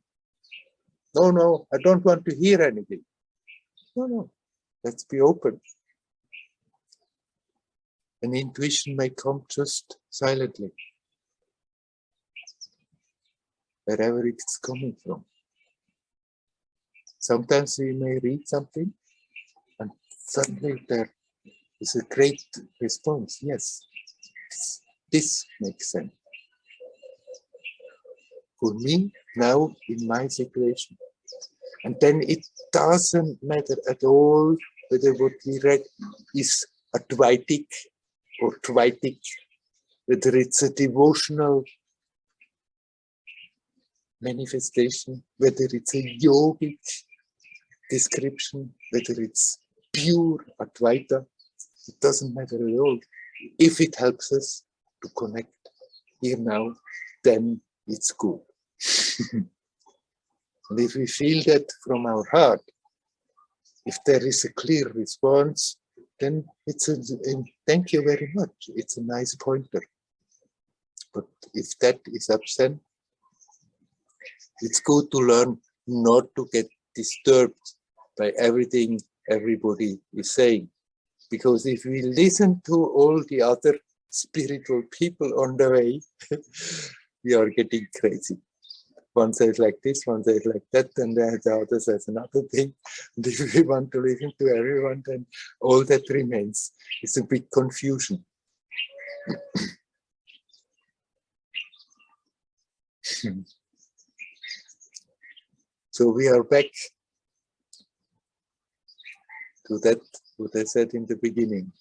No, I don't want to hear anything. No, let's be open. An intuition may come just silently, wherever it's coming from. Sometimes we may read something and suddenly there is a great response. Yes, this makes sense. For me, now in my situation. And then it doesn't matter at all whether what we read is Advaitic or Tvaitic, whether it's a devotional manifestation, whether it's a yogic description, whether it's pure Advaita, it doesn't matter at all. If it helps us to connect here now, then it's good. And if we feel that from our heart, if there is a clear response, then it's thank you very much. It's a nice pointer. But if that is absent, it's good to learn not to get disturbed by everything everybody is saying. Because if we listen to all the other spiritual people on the way, we are getting crazy. One says like this, one says like that, and then the other says another thing. And if we want to listen to everyone, then all that remains is a big confusion. So we are back to that, what I said in the beginning.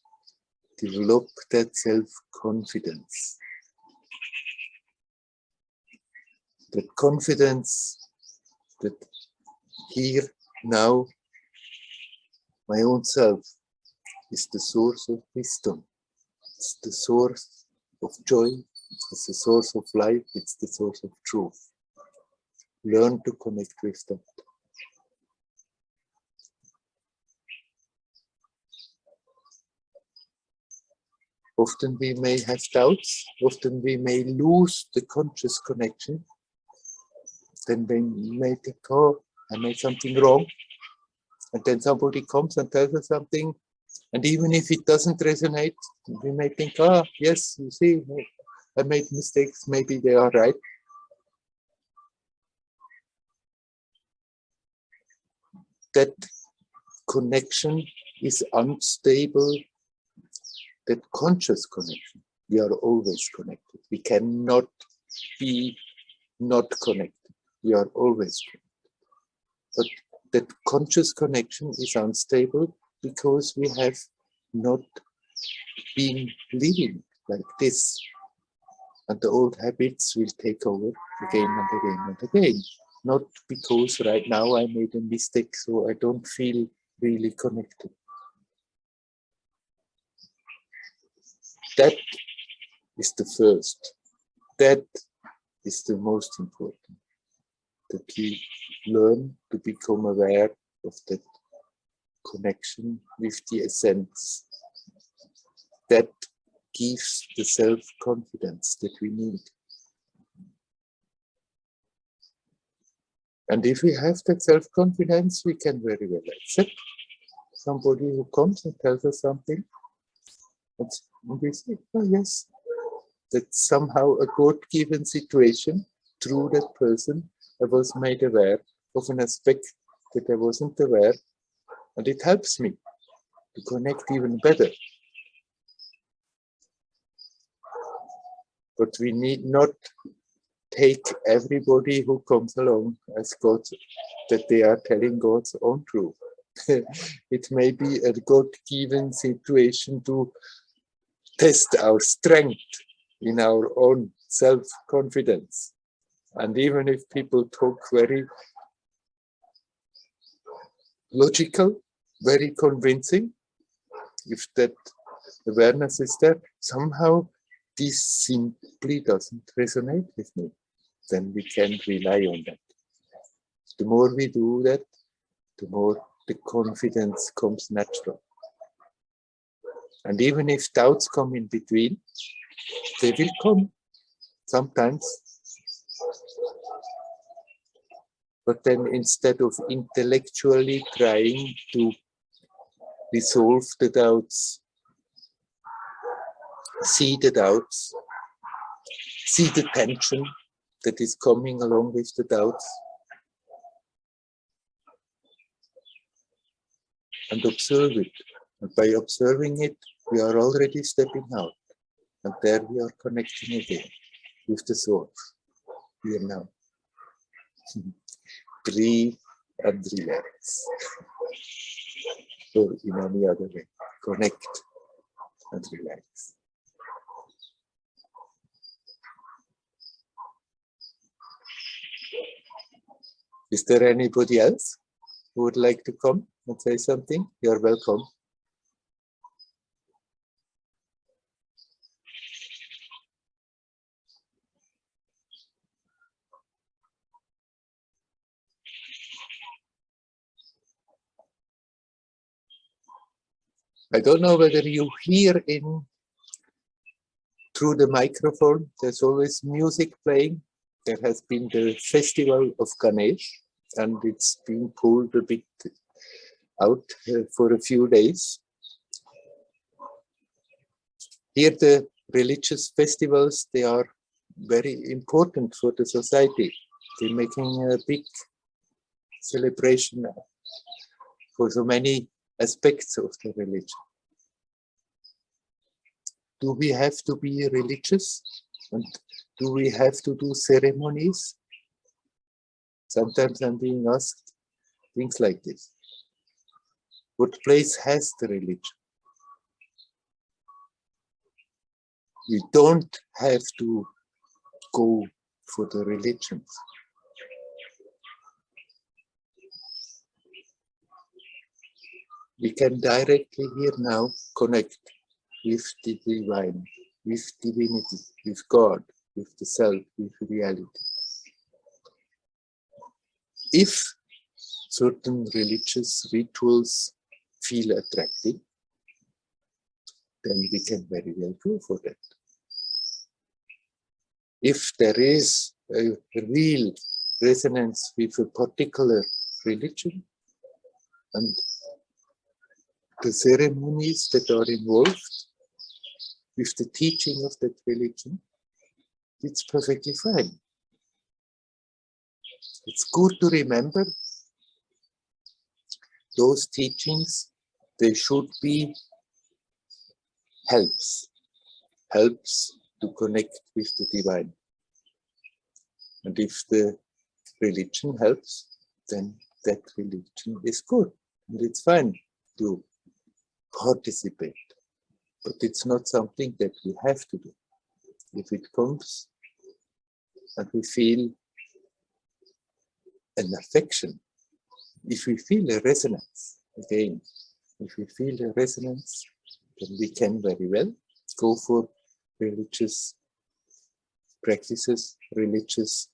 Develop that self-confidence. That confidence that here, now, my own self is the source of wisdom. It's the source of joy. It's the source of life. It's the source of truth. Learn to connect with that. Often we may have doubts. Often we may lose the conscious connection. Then we may think, oh, I made something wrong. And then somebody comes and tells us something. And even if it doesn't resonate, we may think, yes, you see, I made mistakes, maybe they are right. That connection is unstable, that conscious connection. We are always connected. We cannot be not connected. We are always connected. But that conscious connection is unstable because we have not been living like this. And the old habits will take over again and again and again. Not because right now I made a mistake, so I don't feel really connected. That is the first. That is the most important. That we learn to become aware of that connection with the essence. That gives the self-confidence that we need. And if we have that self-confidence, we can very well accept somebody who comes and tells us something. And we say, oh yes, that's somehow a God-given situation. Through that person, I was made aware of an aspect that I wasn't aware, and it helps me to connect even better. But we need not take everybody who comes along as God, that they are telling God's own truth. It may be a God-given situation to test our strength in our own self-confidence. And even if people talk very logical, very convincing, if that awareness is there, somehow this simply doesn't resonate with me, then we can rely on that. The more we do that, the more the confidence comes natural. And even if doubts come in between, they will come sometimes. But then instead of intellectually trying to resolve the doubts, see the doubts, see the tension that is coming along with the doubts, and observe it. And by observing it, we are already stepping out. And there we are connecting again with the source, here now. Breathe and relax. Or in any other way, connect and relax. Is there anybody else who would like to come and say something? You're welcome. I don't know whether you hear in through the microphone, there's always music playing. There has been the festival of Ganesh, and it's been pulled a bit out for a few days. Here the religious festivals, they are very important for the society. They're making a big celebration for so many aspects of the religion. Do we have to be religious? And do we have to do ceremonies? Sometimes I'm being asked things like this. What place has the religion? We don't have to go for the religions. We can directly here now connect with the divine, with divinity, with God, with the self, with reality. If certain religious rituals feel attractive, then we can very well go for that. If there is a real resonance with a particular religion and the ceremonies that are involved with the teaching of that religion, it's perfectly fine. It's good to remember those teachings. They should be helps to connect with the divine. And if the religion helps, then that religion is good. And it's fine to participate. But it's not something that we have to do. If it comes and we feel an affection, if we feel a resonance, again, if we feel a resonance, then we can very well go for religious practices, religious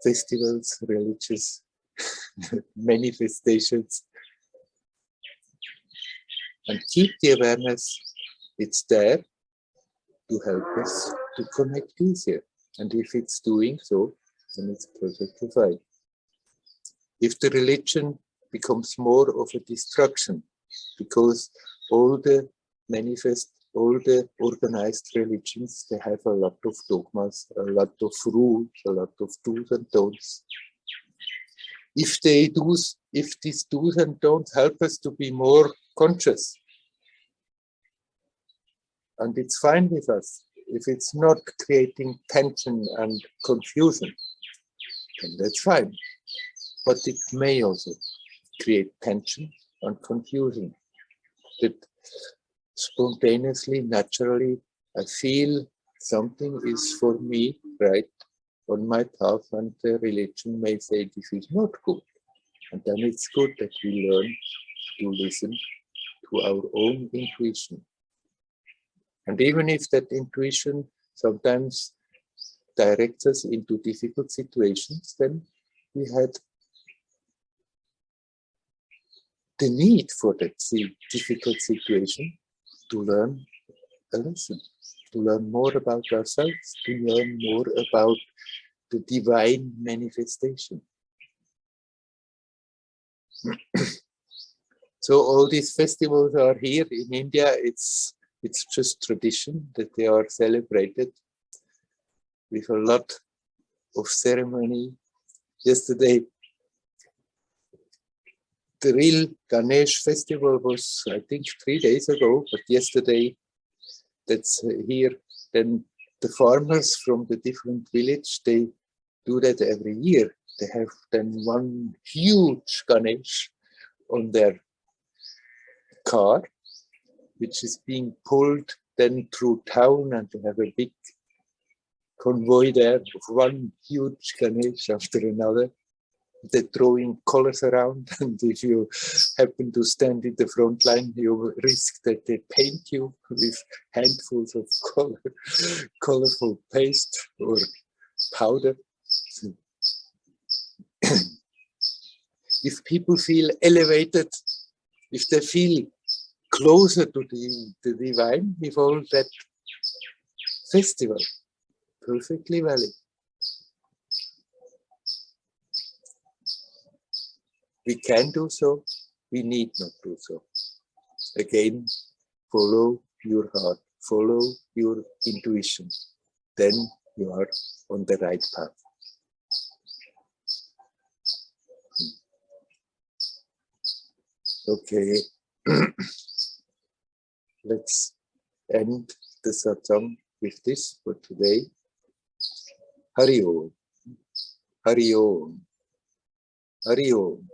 festivals, religious manifestations, and keep the awareness. It's there to help us to connect easier. And if it's doing so, then it's perfectly fine. If the religion becomes more of a distraction, because all the organized religions, they have a lot of dogmas, a lot of rules, a lot of do's and don'ts. If these do's and don'ts help us to be more conscious, and it's fine with us, if it's not creating tension and confusion, then that's fine. But it may also create tension and confusion. That spontaneously, naturally, I feel something is for me right on my path, and the religion may say this is not good. And then it's good that we learn to listen to our own intuition. And even if that intuition sometimes directs us into difficult situations, then we had the need for that difficult situation to learn a lesson, to learn more about ourselves, to learn more about the divine manifestation. So all these festivals are here in India. It's just tradition that they are celebrated with a lot of ceremony. Yesterday, the real Ganesh festival was, I think, 3 days ago, but yesterday, that's here. Then the farmers from the different village, they do that every year. They have then one huge Ganesh on their car, which is being pulled then through town, and they have a big convoy there of one huge Ganesh after another. They're throwing colors around, and if you happen to stand in the front line, you risk that they paint you with handfuls of colorful paste or powder. If people feel elevated, if they feel closer to the divine with all that festival, perfectly valid. We can do so, we need not do so. Again, follow your heart, follow your intuition. Then you are on the right path. Okay, let's end the satsang with this for today. Hari Om, Hari Om, Hari Om.